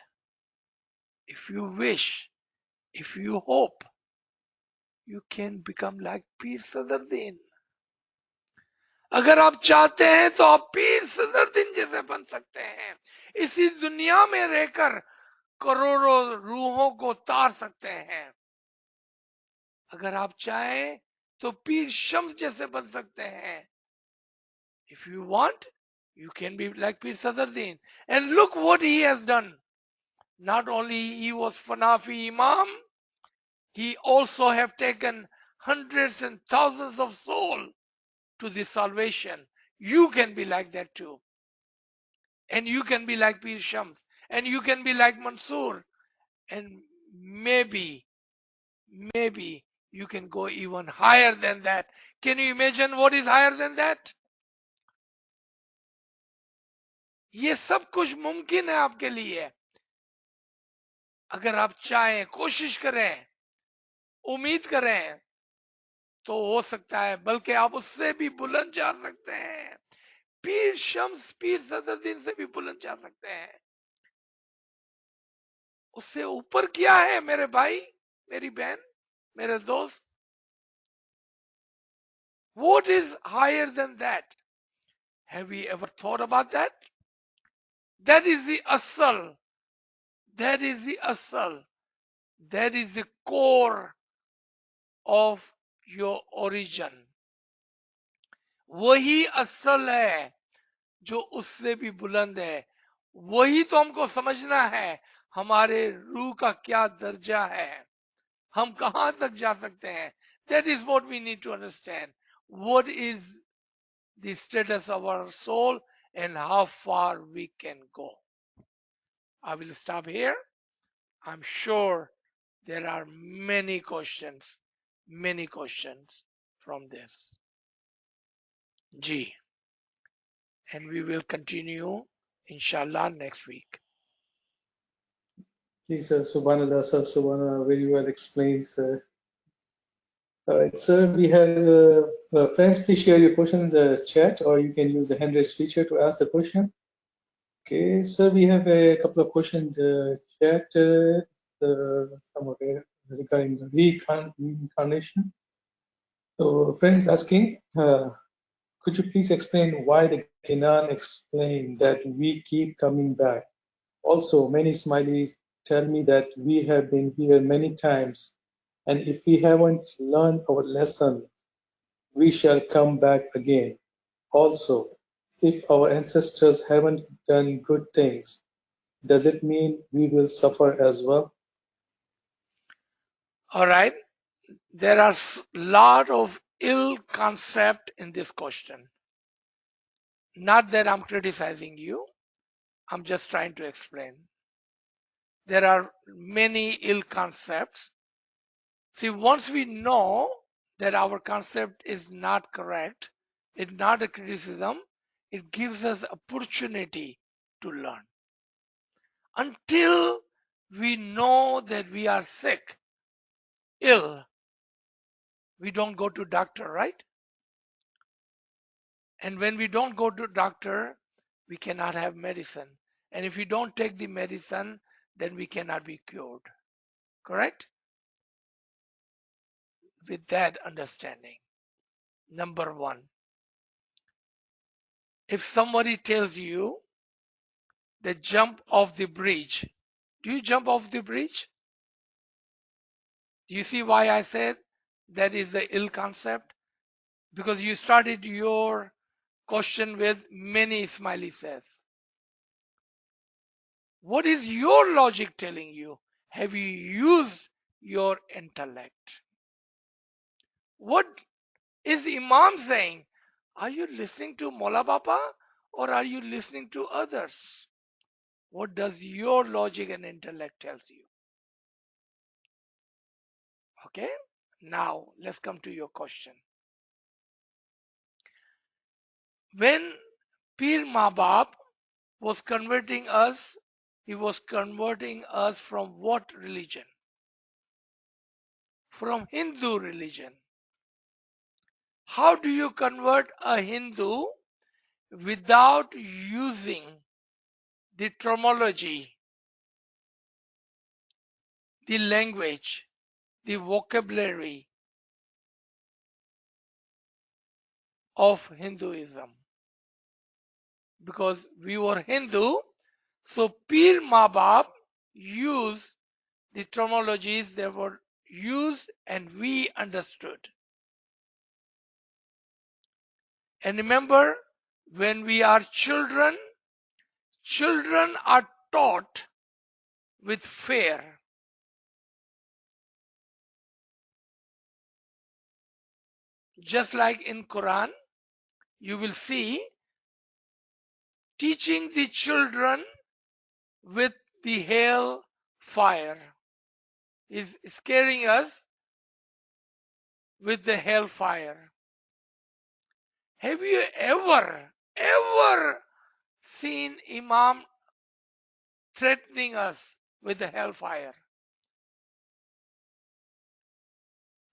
if you wish, if you hope, you can become like Pir Sadruddin. अगर आप चाहते हैं तो आप पीर सदरुद्दीन जैसे बन सकते हैं। इसी दुनिया में रहकर करोड़ों रूहों को तार सकते हैं। अगर आप चाहें तो पीर शम्स जैसे बन सकते हैं। If you want, you can be like Pir Sadruddin. And look what he has done. Not only he was Fanafi Imam, he also have taken hundreds and thousands of souls to the salvation. You can be like that too. And you can be like Pir Shams. And you can be like Mansoor. And maybe you can go even higher than that. Can you imagine what is higher than that? ये सब कुछ मुमकिन है आपके लिए, अगर आप चाहें, कोशिश करें, उम्मीद करें तो हो सकता है, बल्कि आप उससे भी बुलंद जा सकते हैं। पीर शम्स पीर सदरुद्दीन से भी बुलंद जा सकते हैं। उससे ऊपर क्या है मेरे भाई, मेरी बहन, मेरे दोस्त? What is higher than that? Have we ever thought about that? That is the asal. That is the asal. That is the core of your origin. वही असल है जो उससे भी बुलंद है. वही तो हमको समझना है. हमारे रूह का क्या दर्जा है, हम कहां तक जा सकते हैं. That is what we need to understand. What is the status of our soul and how far we can go. I will stop here. I'm sure there are many questions from this. G. And we will continue, inshallah, next week. Please, sir, Subhanallah, sir, Subhanallah, very well explained, sir. All right, sir, we have friends, please share your questions in the chat, or you can use the hand raise feature to ask the question. Okay, sir, we have a couple of questions chat, some of it regarding the reincarnation. So, friends asking, could you please explain why the Quran explained that we keep coming back? Also, many smileys tell me that we have been here many times, and if we haven't learned our lesson, we shall come back again. Also, if our ancestors haven't done good things, does it mean we will suffer as well? All right. There are a lot of ill concept in this question. Not that I'm criticizing you. I'm just trying to explain. There are many ill concepts. See, once we know that our concept is not correct, it's not a criticism, it gives us opportunity to learn. Until we know that we are sick, ill, we don't go to doctor, right? And when we don't go to doctor, we cannot have medicine. And if we don't take the medicine, then we cannot be cured. Correct? With that understanding, number one, if somebody tells you that jump off the bridge, do you jump off the bridge? Do you see why I said that is the ill concept? Because you started your question with many smiley says. What is your logic telling you? Have you used your intellect? What is Imam saying? Are you listening to Mola Baba or are you listening to others? What does your logic and intellect tells you? Okay, now let's come to your question. When Pir Mabab was converting us, he was converting us from what religion? From Hindu religion. How do you convert a Hindu without using the terminology, the language, the vocabulary of Hinduism? Because we were Hindu, so Pir Mabab used the terminologies that were used and we understood. And remember, when we are children, children are taught with fear. Just like in Quran, you will see teaching the children with the hell fire is scaring us with the hellfire. Have you ever seen Imam threatening us with the hellfire?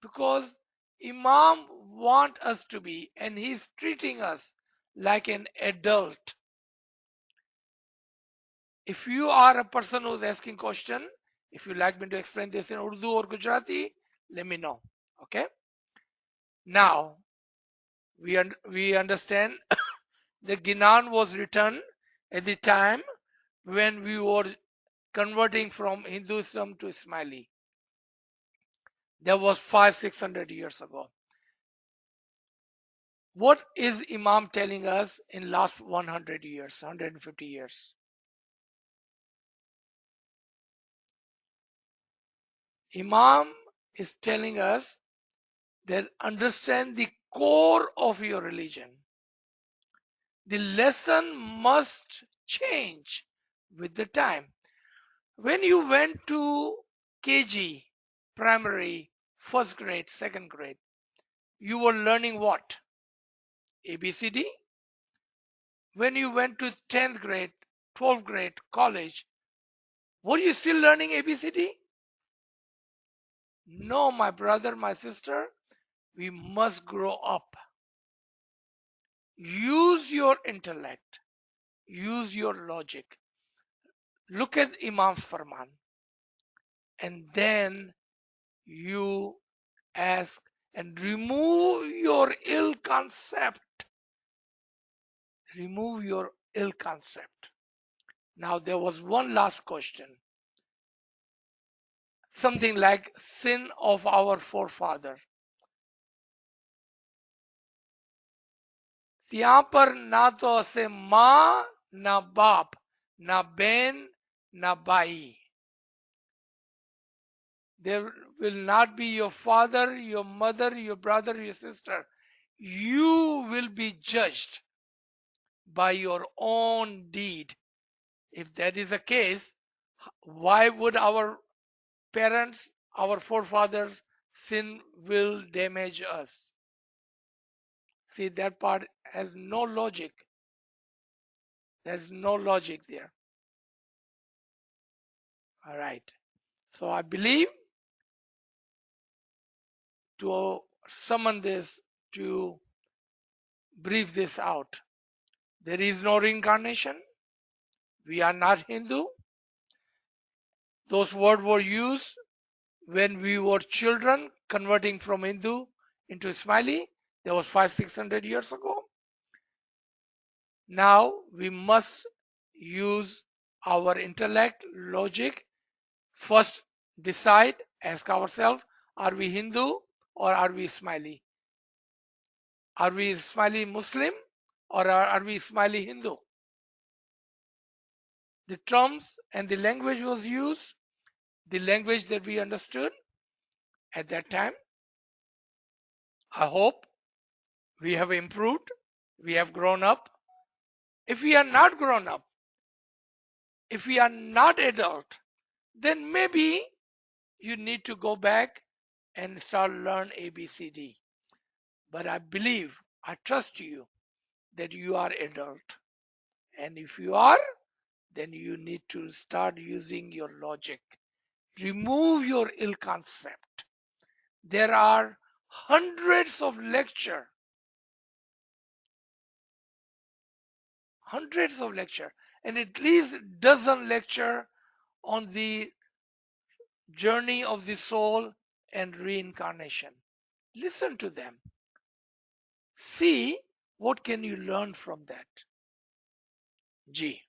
Because Imam want us to be, and he's treating us like an adult. If you are a person who's asking question, if you like me to explain this in Urdu or Gujarati, let me know. Okay. Now we understand the Ginan was written at the time when we were converting from Hinduism to Ismaili. That was 500-600 years ago. What is Imam telling us in last 100 years, 150 years? Imam is telling us that understand the core of your religion. The lesson must change with the time. When you went to KG, primary, first grade, second grade, you were learning what? ABCD. When you went to 10th grade, 12th grade, college, were you still learning ABCD? No, my brother, my sister, we must grow up. Use your intellect, use your logic. Look at Imam's Farman, and then you ask and remove your ill concept. Remove your ill concept. Now, there was one last question. Something like sin of our forefather. यहाँ पर ना तो ऐसे माँ ना बाप ना बहन ना भाई. There will not be your father, your mother, your brother, your sister. You will be judged by your own deed. If that is the case, why would our parents, our forefathers, sin will damage us? See, that part has no logic. There's no logic there. All right. So I believe to summon this, to brief this out, there is no reincarnation. We are not Hindu. Those words were used when we were children converting from Hindu into Ismaili. That was 500-600 years ago. Now we must use our intellect, logic. First decide, ask ourselves, are we Hindu or are we Ismaili? Are we Ismaili Muslim or are we Ismaili Hindu? The terms and the language was used, the language that we understood at that time. I hope we have improved, we have grown up. If we are not grown up, if we are not adult, then maybe you need to go back and start learn ABCD. But I believe, I trust you that you are adult. And if you are, then you need to start using your logic. Remove your ill concept. There are hundreds of lecture, and at least dozen lecture on the journey of the soul and reincarnation. Listen to them. See what can you learn from that. G.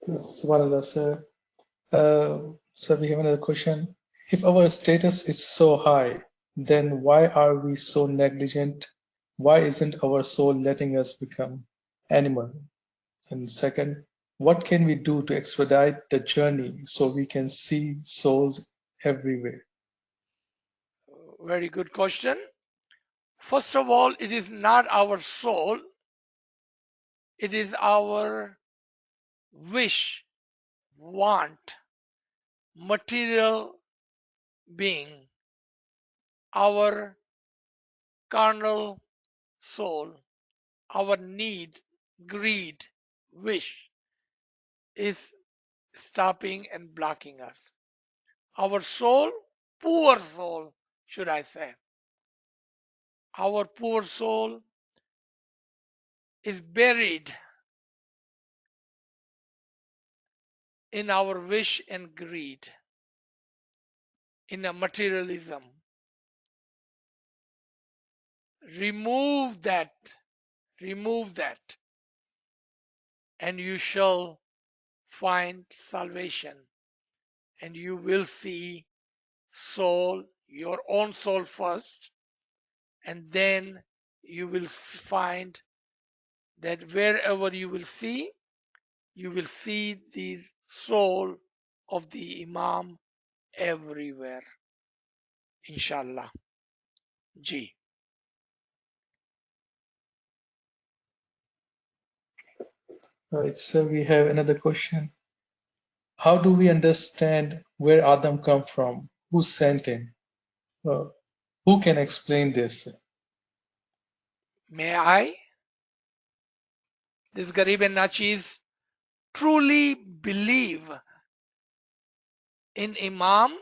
Subhanallah, sir. So we have another question. If our status is so high, then why are we so negligent? Why isn't our soul letting us become animal? And second, what can we do to expedite the journey so we can see souls everywhere? Very good question. First of all, it is not our soul, it is our wish, want, material being, our carnal soul, our need, greed, wish is stopping and blocking us. Our soul, poor soul, should I say, our poor soul is buried in our wish and greed, in a materialism. Remove that. Remove that. and you shall find salvation, and you will see soul, your own soul first, and then you will find that wherever you will see the soul of the Imam everywhere, inshallah. Ji. Right, so we have another question. How do we understand where Adam come from? Who sent him? Uh, who can explain this? May I? This Garib and Nachis truly believe in Imam's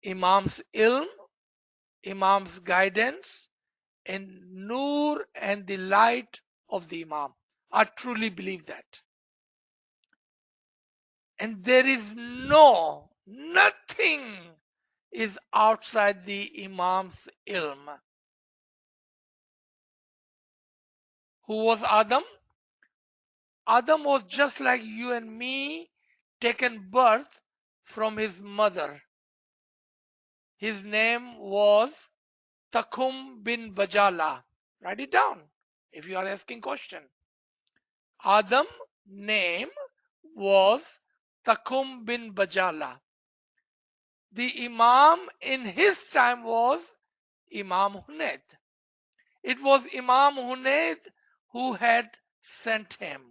ilm, Imam's guidance, and Noor and the light of the Imam. I truly believe that. And there is nothing is outside the Imam's ilm. Who was Adam? Adam was just like you and me, taken birth from his mother. His name was Takum bin Bajala. Write it down if you are asking question. Adam name was Takum bin Bajala. The Imam in his time was Imam Hunayd. It was Imam Hunayd who had sent him.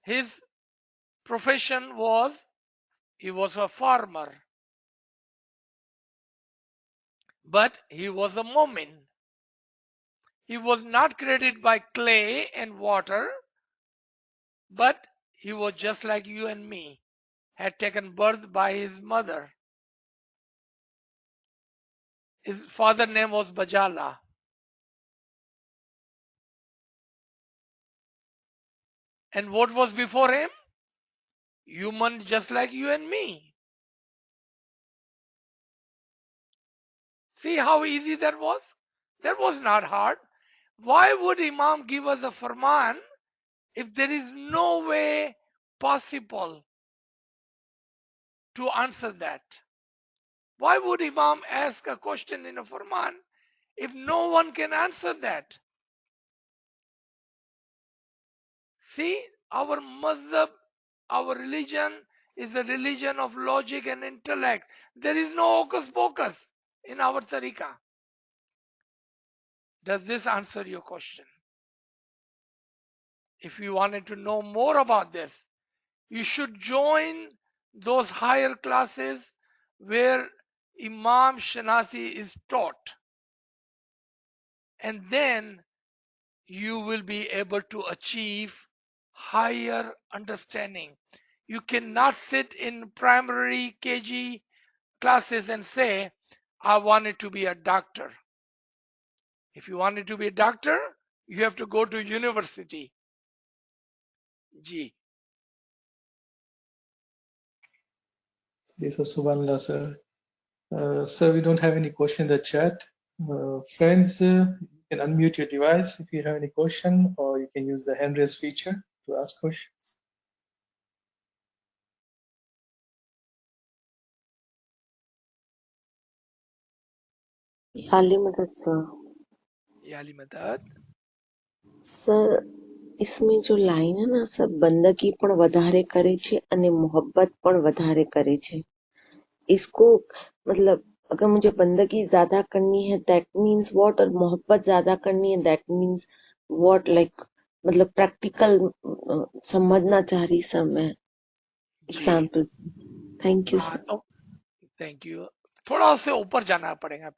His profession was, he was a farmer, but he was a Mu'min. He was not created by clay and water, but he was just like you and me, had taken birth by his mother. His father name was Bajala. And what was before him? Human just like you and me. See how easy that was? That was not hard. Why would Imam give us a farman if there is no way possible to answer that? Why would Imam ask a question in a farman if no one can answer that? See, our mazhab, our religion is a religion of logic and intellect. There is no hocus pocus in our tariqah. Does this answer your question? If you wanted to know more about this, you should join those higher classes where Imam Shanasi is taught. And then you will be able to achieve higher understanding. You cannot sit in primary KG classes and say, I wanted to be a doctor. If you wanted to be a doctor, you have to go to university. G. Yes, Subhanallah, sir. Sir, we don't have any question in the chat. Friends, you can unmute your device if you have any question, or you can use the hand raise feature to ask questions. याली मदद sir याली मदद sir इसमें जो line है ना sir बंदगी પણ વધારે કરે છે અને मोहब्बत પણ વધારે करे છે इसको मतलब अगर मुझे बंदगी ज्यादा करनी है दैट मीन्स व्हाट और मोहब्बत ज्यादा करनी है दैट मीन्स व्हाट लाइक मतलब प्रैक्टिकल समझना चाह रही सर मैं एग्जांपल थैंक यू सर तो थैंक यू। थोड़ा उससे ऊपर जाना पड़ेगा।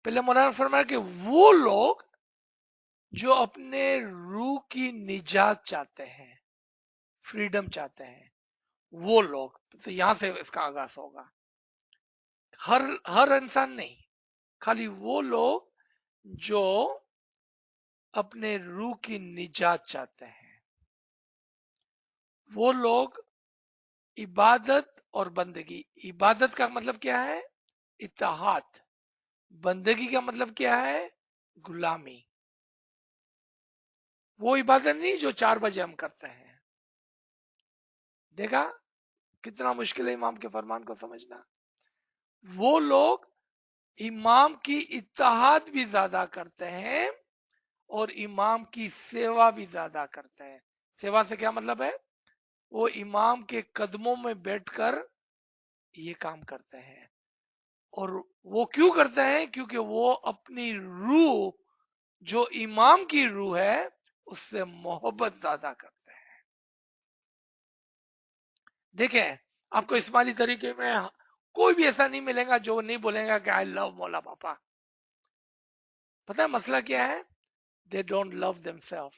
पहले मौलाना फरमाया कि वो लोग जो अपने रूह की निजात चाहते हैं, फ्रीडम चाहते हैं, वो लोग, तो यहां से इसका आगाज होगा। हर इंसान नहीं, खाली वो लोग जो अपने रूह की निजात चाहते हैं, वो लोग इबादत और बंदगी। इबादत का मतलब क्या है? इत्तेहाद। बंदगी का मतलब क्या है? गुलामी। वो इबादत नहीं जो 4 बजे हम करते हैं। देखा कितना मुश्किल है इमाम के फरमान को समझना। वो लोग इमाम की इत्तेहाद भी ज्यादा करते हैं और इमाम की सेवा भी ज्यादा करते हैं। सेवा से क्या मतलब है? वो इमाम के कदमों में बैठकर ये काम करते हैं। और वो क्यों करते हैं? क्योंकि वो अपनी रूह, जो इमाम की रूह है, उससे मोहब्बत ज्यादा करते हैं। देखें, आपको इस्माइली तरीके में कोई भी ऐसा नहीं मिलेगा जो नहीं बोलेगा कि आई लव मौला पापा। पता है मसला क्या है? They don't love themselves.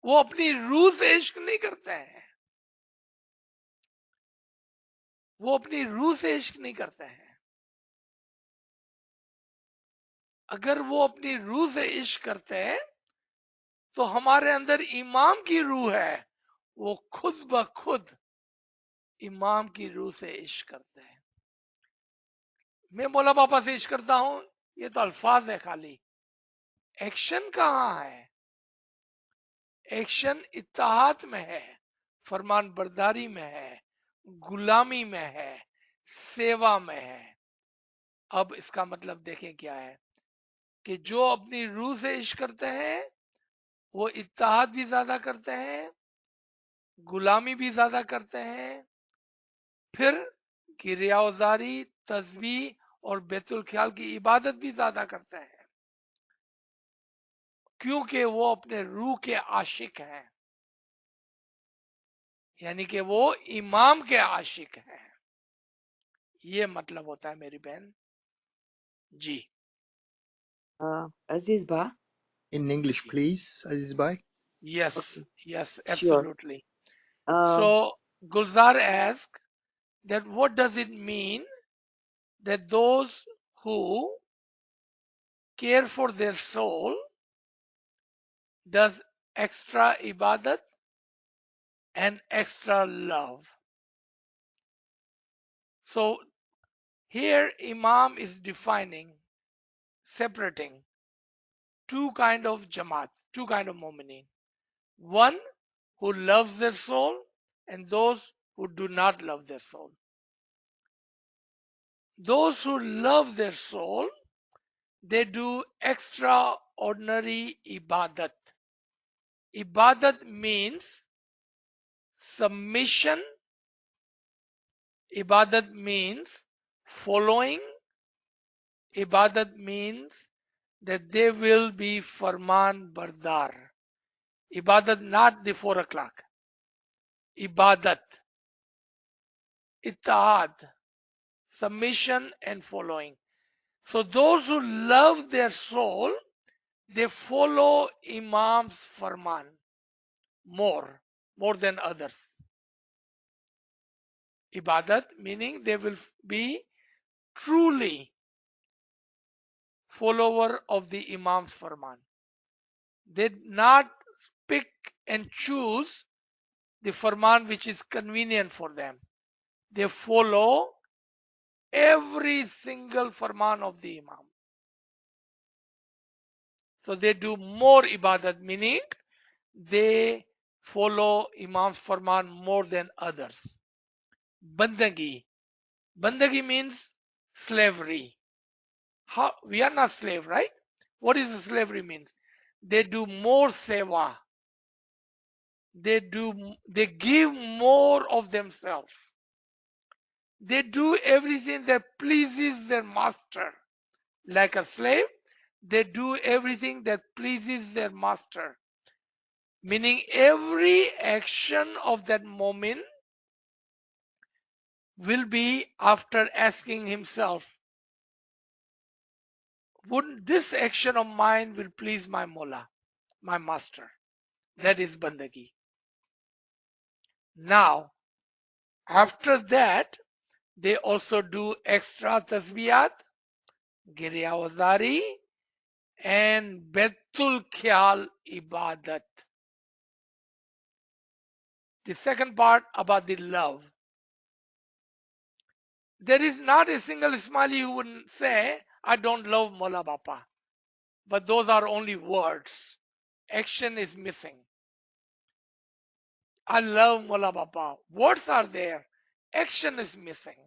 वो अपनी रूह से इश्क नहीं करते हैं। वो अपनी रूह से इश्क नहीं करते हैं। अगर वो अपनी रूह से इश्क करते हैं तो हमारे अंदर इमाम की रूह है, वो खुद ब खुद इमाम की रूह से इश्क करते हैं। मैं मौला पापा से इश्क करता हूं, ये तो अल्फाज है खाली। एक्शन कहां है? एक्शन इत्तेहाद में है, फरमान बरदारी में है, गुलामी में है, सेवा में है। अब इसका मतलब देखें क्या है कि जो अपनी रूह से इश्क करते हैं वो इत्तेहाद भी ज्यादा करते हैं, गुलामी भी ज्यादा करते हैं, फिर गिरियावजारी, तस्बीह और बैतुल ख्याल की इबादत भी ज्यादा करते हैं, क्योंकि वो अपने रूह के आशिक हैं। यानी कि वो इमाम के आशिक हैं। ये मतलब होता है मेरी बहन जी। Aziz Ba? In English, ji, please, Aziz Bhai. yes, Okay, yes, sure. absolutely. Uh, So Gulzar asked that what does it mean that those who care for their soul does extra ibadat and extra love. So here Imam is defining, separating two kind of jamaat, two kind of mu'minin. One who loves their soul and those who do not love their soul. Those who love their soul, they do extraordinary ibadat. Ibadat means submission. Ibadat means following. Ibadat means that they will be farman bardar. Ibadat not the 4 o'clock. Ibadat, itaad, submission and following. So those who love their soul, they follow Imam's farman more than others. Ibadat meaning they will be truly follower of the Imam's farman. They not pick and choose the farman which is convenient for them. They follow every single farman of the Imam. So they do more ibadat, meaning they follow Imam's farman more than others. Bandagi. Bandagi means slavery. How, we are not slave, right? What is slavery means? They do more seva. They give more of themselves. They do everything that pleases their master. Like a slave, they do everything that pleases their master. Meaning every action of that moment will be after asking himself, would this action of mine will please my Mullah, my master? That is bandagi. Now, after that, they also do extra tasbiyat, giryawazari, and betul khyal ibadat. The second part about the love. There is not a single Ismaili who would say, I don't love Mola Bapa, but those are only words. Action is missing. I love Mola Bapa. Words are there. Action is missing.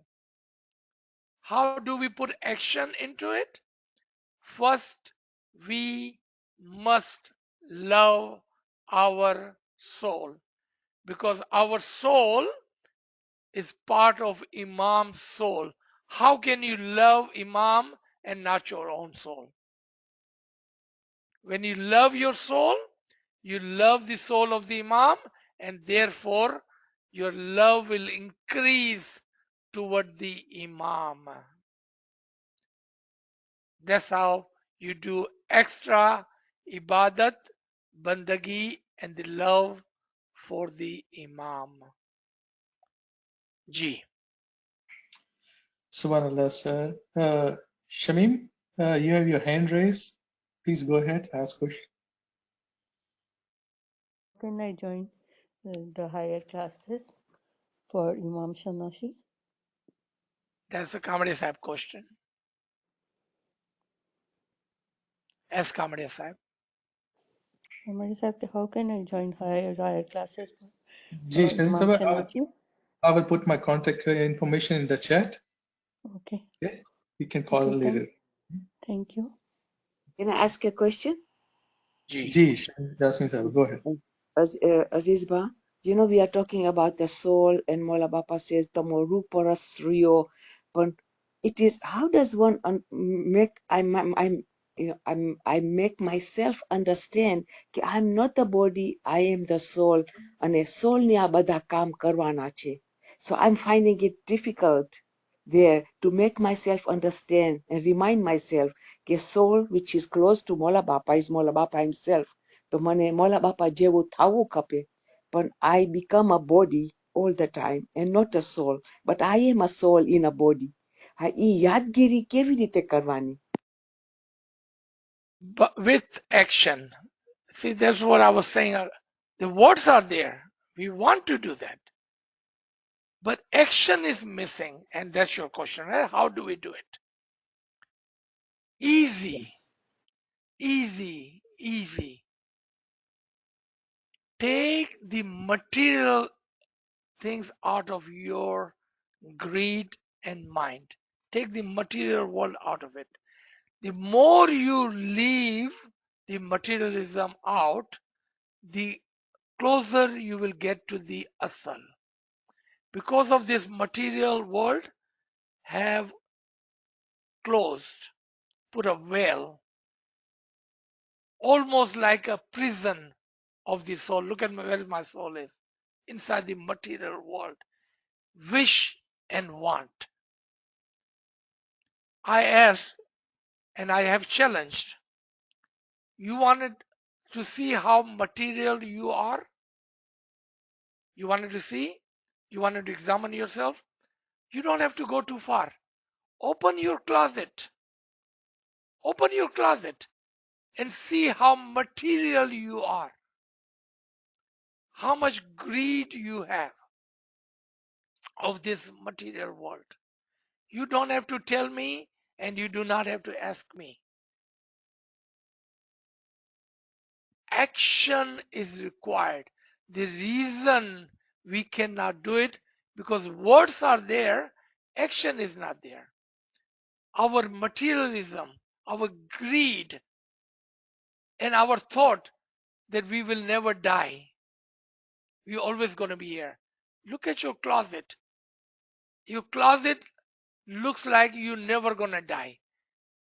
How do we put action into it? First, we must love our soul, because our soul is part of Imam's soul. How can you love Imam and not your own soul? When you love your soul, you love the soul of the Imam, and therefore your love will increase toward the Imam. That's how you do extra ibadat, bandagi, and the love for the Imam. Ji. Subhanallah, sir. Shamim, you have your hand raised. Please go ahead, ask question. Can I join the higher classes for Imam Shanashi? That's a Kamade Sahib question. Ask Kamade Sahib. How can I join higher classes Ji, for Shamim Imam sahib, Shanashi? I will put my contact information in the chat. Okay. Okay, you can call Okay, later. thank you. Can I ask a question? Ji. Ji, Jasmine sahib, go ahead. Aziz Ba, you know, we are talking about the soul, and Mola Bapa says, Tamo ruparas rio. But it is, how does one make, I make myself understand that I'm not the body, I am the soul, and a soul ni આ બધા કામ કરવાના છે. So I'm finding it difficult there to make myself understand and remind myself that soul, which is close to Mola Bapa, is Mola Bapa himself. તો મને મોલા બાપા જેવું થવું ખપે, પણ I become a body all the time and not a soul, but I am a soul in a body. ઈ યાદગીરી કેવી રીતે કરવાની? But with action. See, that's what I was saying. The words are there. We want to do that. But action is missing. And that's your question, right? How do we do it? Easy. Easy. Take the material things out of your greed and mind. Take the material world out of it. The more you leave the materialism out, the closer you will get to the asal. Because of this material world have closed, put a veil, almost like a prison of the soul. Look at where my soul is, inside the material world. Wish and want. I asked and I have challenged. You wanted to see how material you are? You wanted to see? You wanted to examine yourself? You don't have to go too far. Open your closet. Open your closet and see how material you are. How much greed you have of this material world. You don't have to tell me and you do not have to ask me. Action is required. The reason we cannot do it because words are there, action is not there. Our materialism, our greed, and our thought that we will never die. We're always going to be here. Look at your closet. Your closet looks like you're never going to die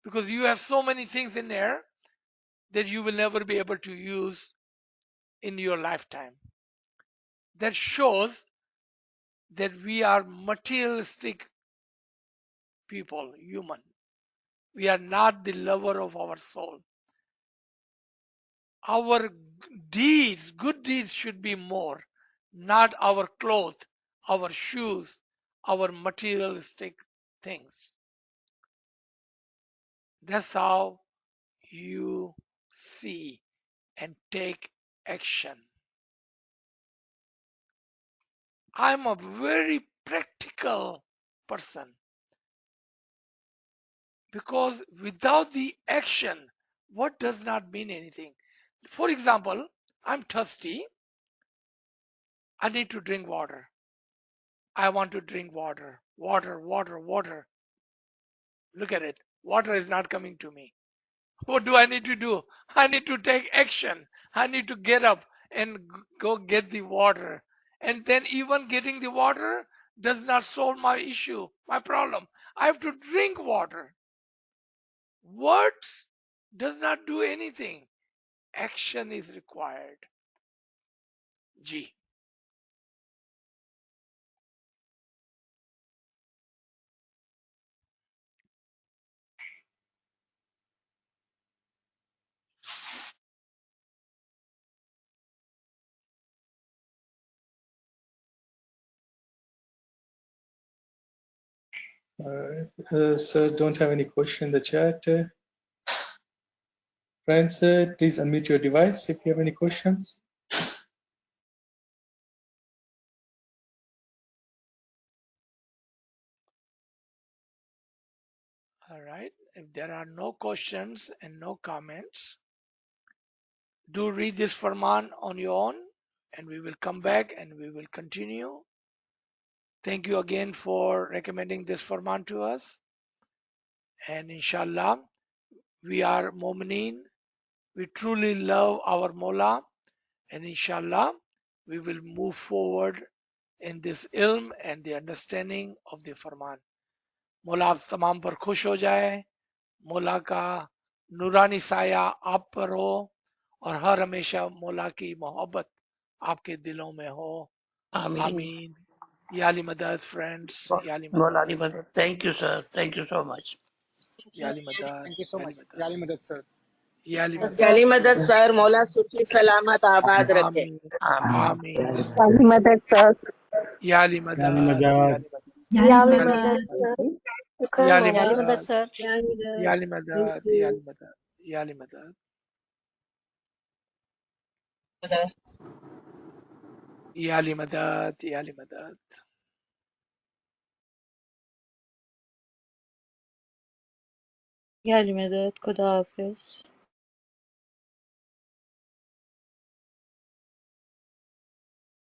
because you have so many things in there that you will never be able to use in your lifetime. That shows that we are materialistic people, human. We are not the lover of our soul. Our deeds, good deeds should be more, not our clothes, our shoes, our materialistic things. That's how you see and take action. I'm a very practical person. because without the action, what does not mean anything. For example, I'm thirsty. I need to drink water. I want to drink water. Water, water, water. Look at it. Water is not coming to me. What do I need to do? I need to take action. I need to get up and go get the water. And then even getting the water does not solve my issue, my problem. I have to drink water. Words does not do anything. Action is required. G. Sir, don't have any question in the chat. Friends, please unmute your device if you have any questions. All right. If there are no questions and no comments, do read this Farman on your own, and we will come back and we will continue. Thank you again for recommending this Farman to us. And inshallah, we are Mu'mineen. We truly love our Mola. And inshallah, we will move forward in this ilm and the understanding of the Farman. मौला आप तमाम पर खुश हो जाए, मौला का नूरानी साया आप पर हो और हर हमेशा मौला की मोहब्बत आपके दिलों में हो. Ameen. आमीन. याली मदद फ्रेंड्स, याली Maulani मदद, Madad. Thank you, sir. Thank you so much. याली मदद, Thank you so Yali much. मदद, Yali Madad, sir. याली मदद. जाली मदद सर, मौला सुखी सलामत आबाद रखे. आमीन, Ameen. आमीन. Yali Madad, sir. याली मदद, याली मदद, जाली याली मदद मदद, सर. शुक्रान याली मौला. मदद, sir. याली मदद, याली मदद, याली मदद, याली मदद, याली मदद. Yani medet, Khuda Hafiz.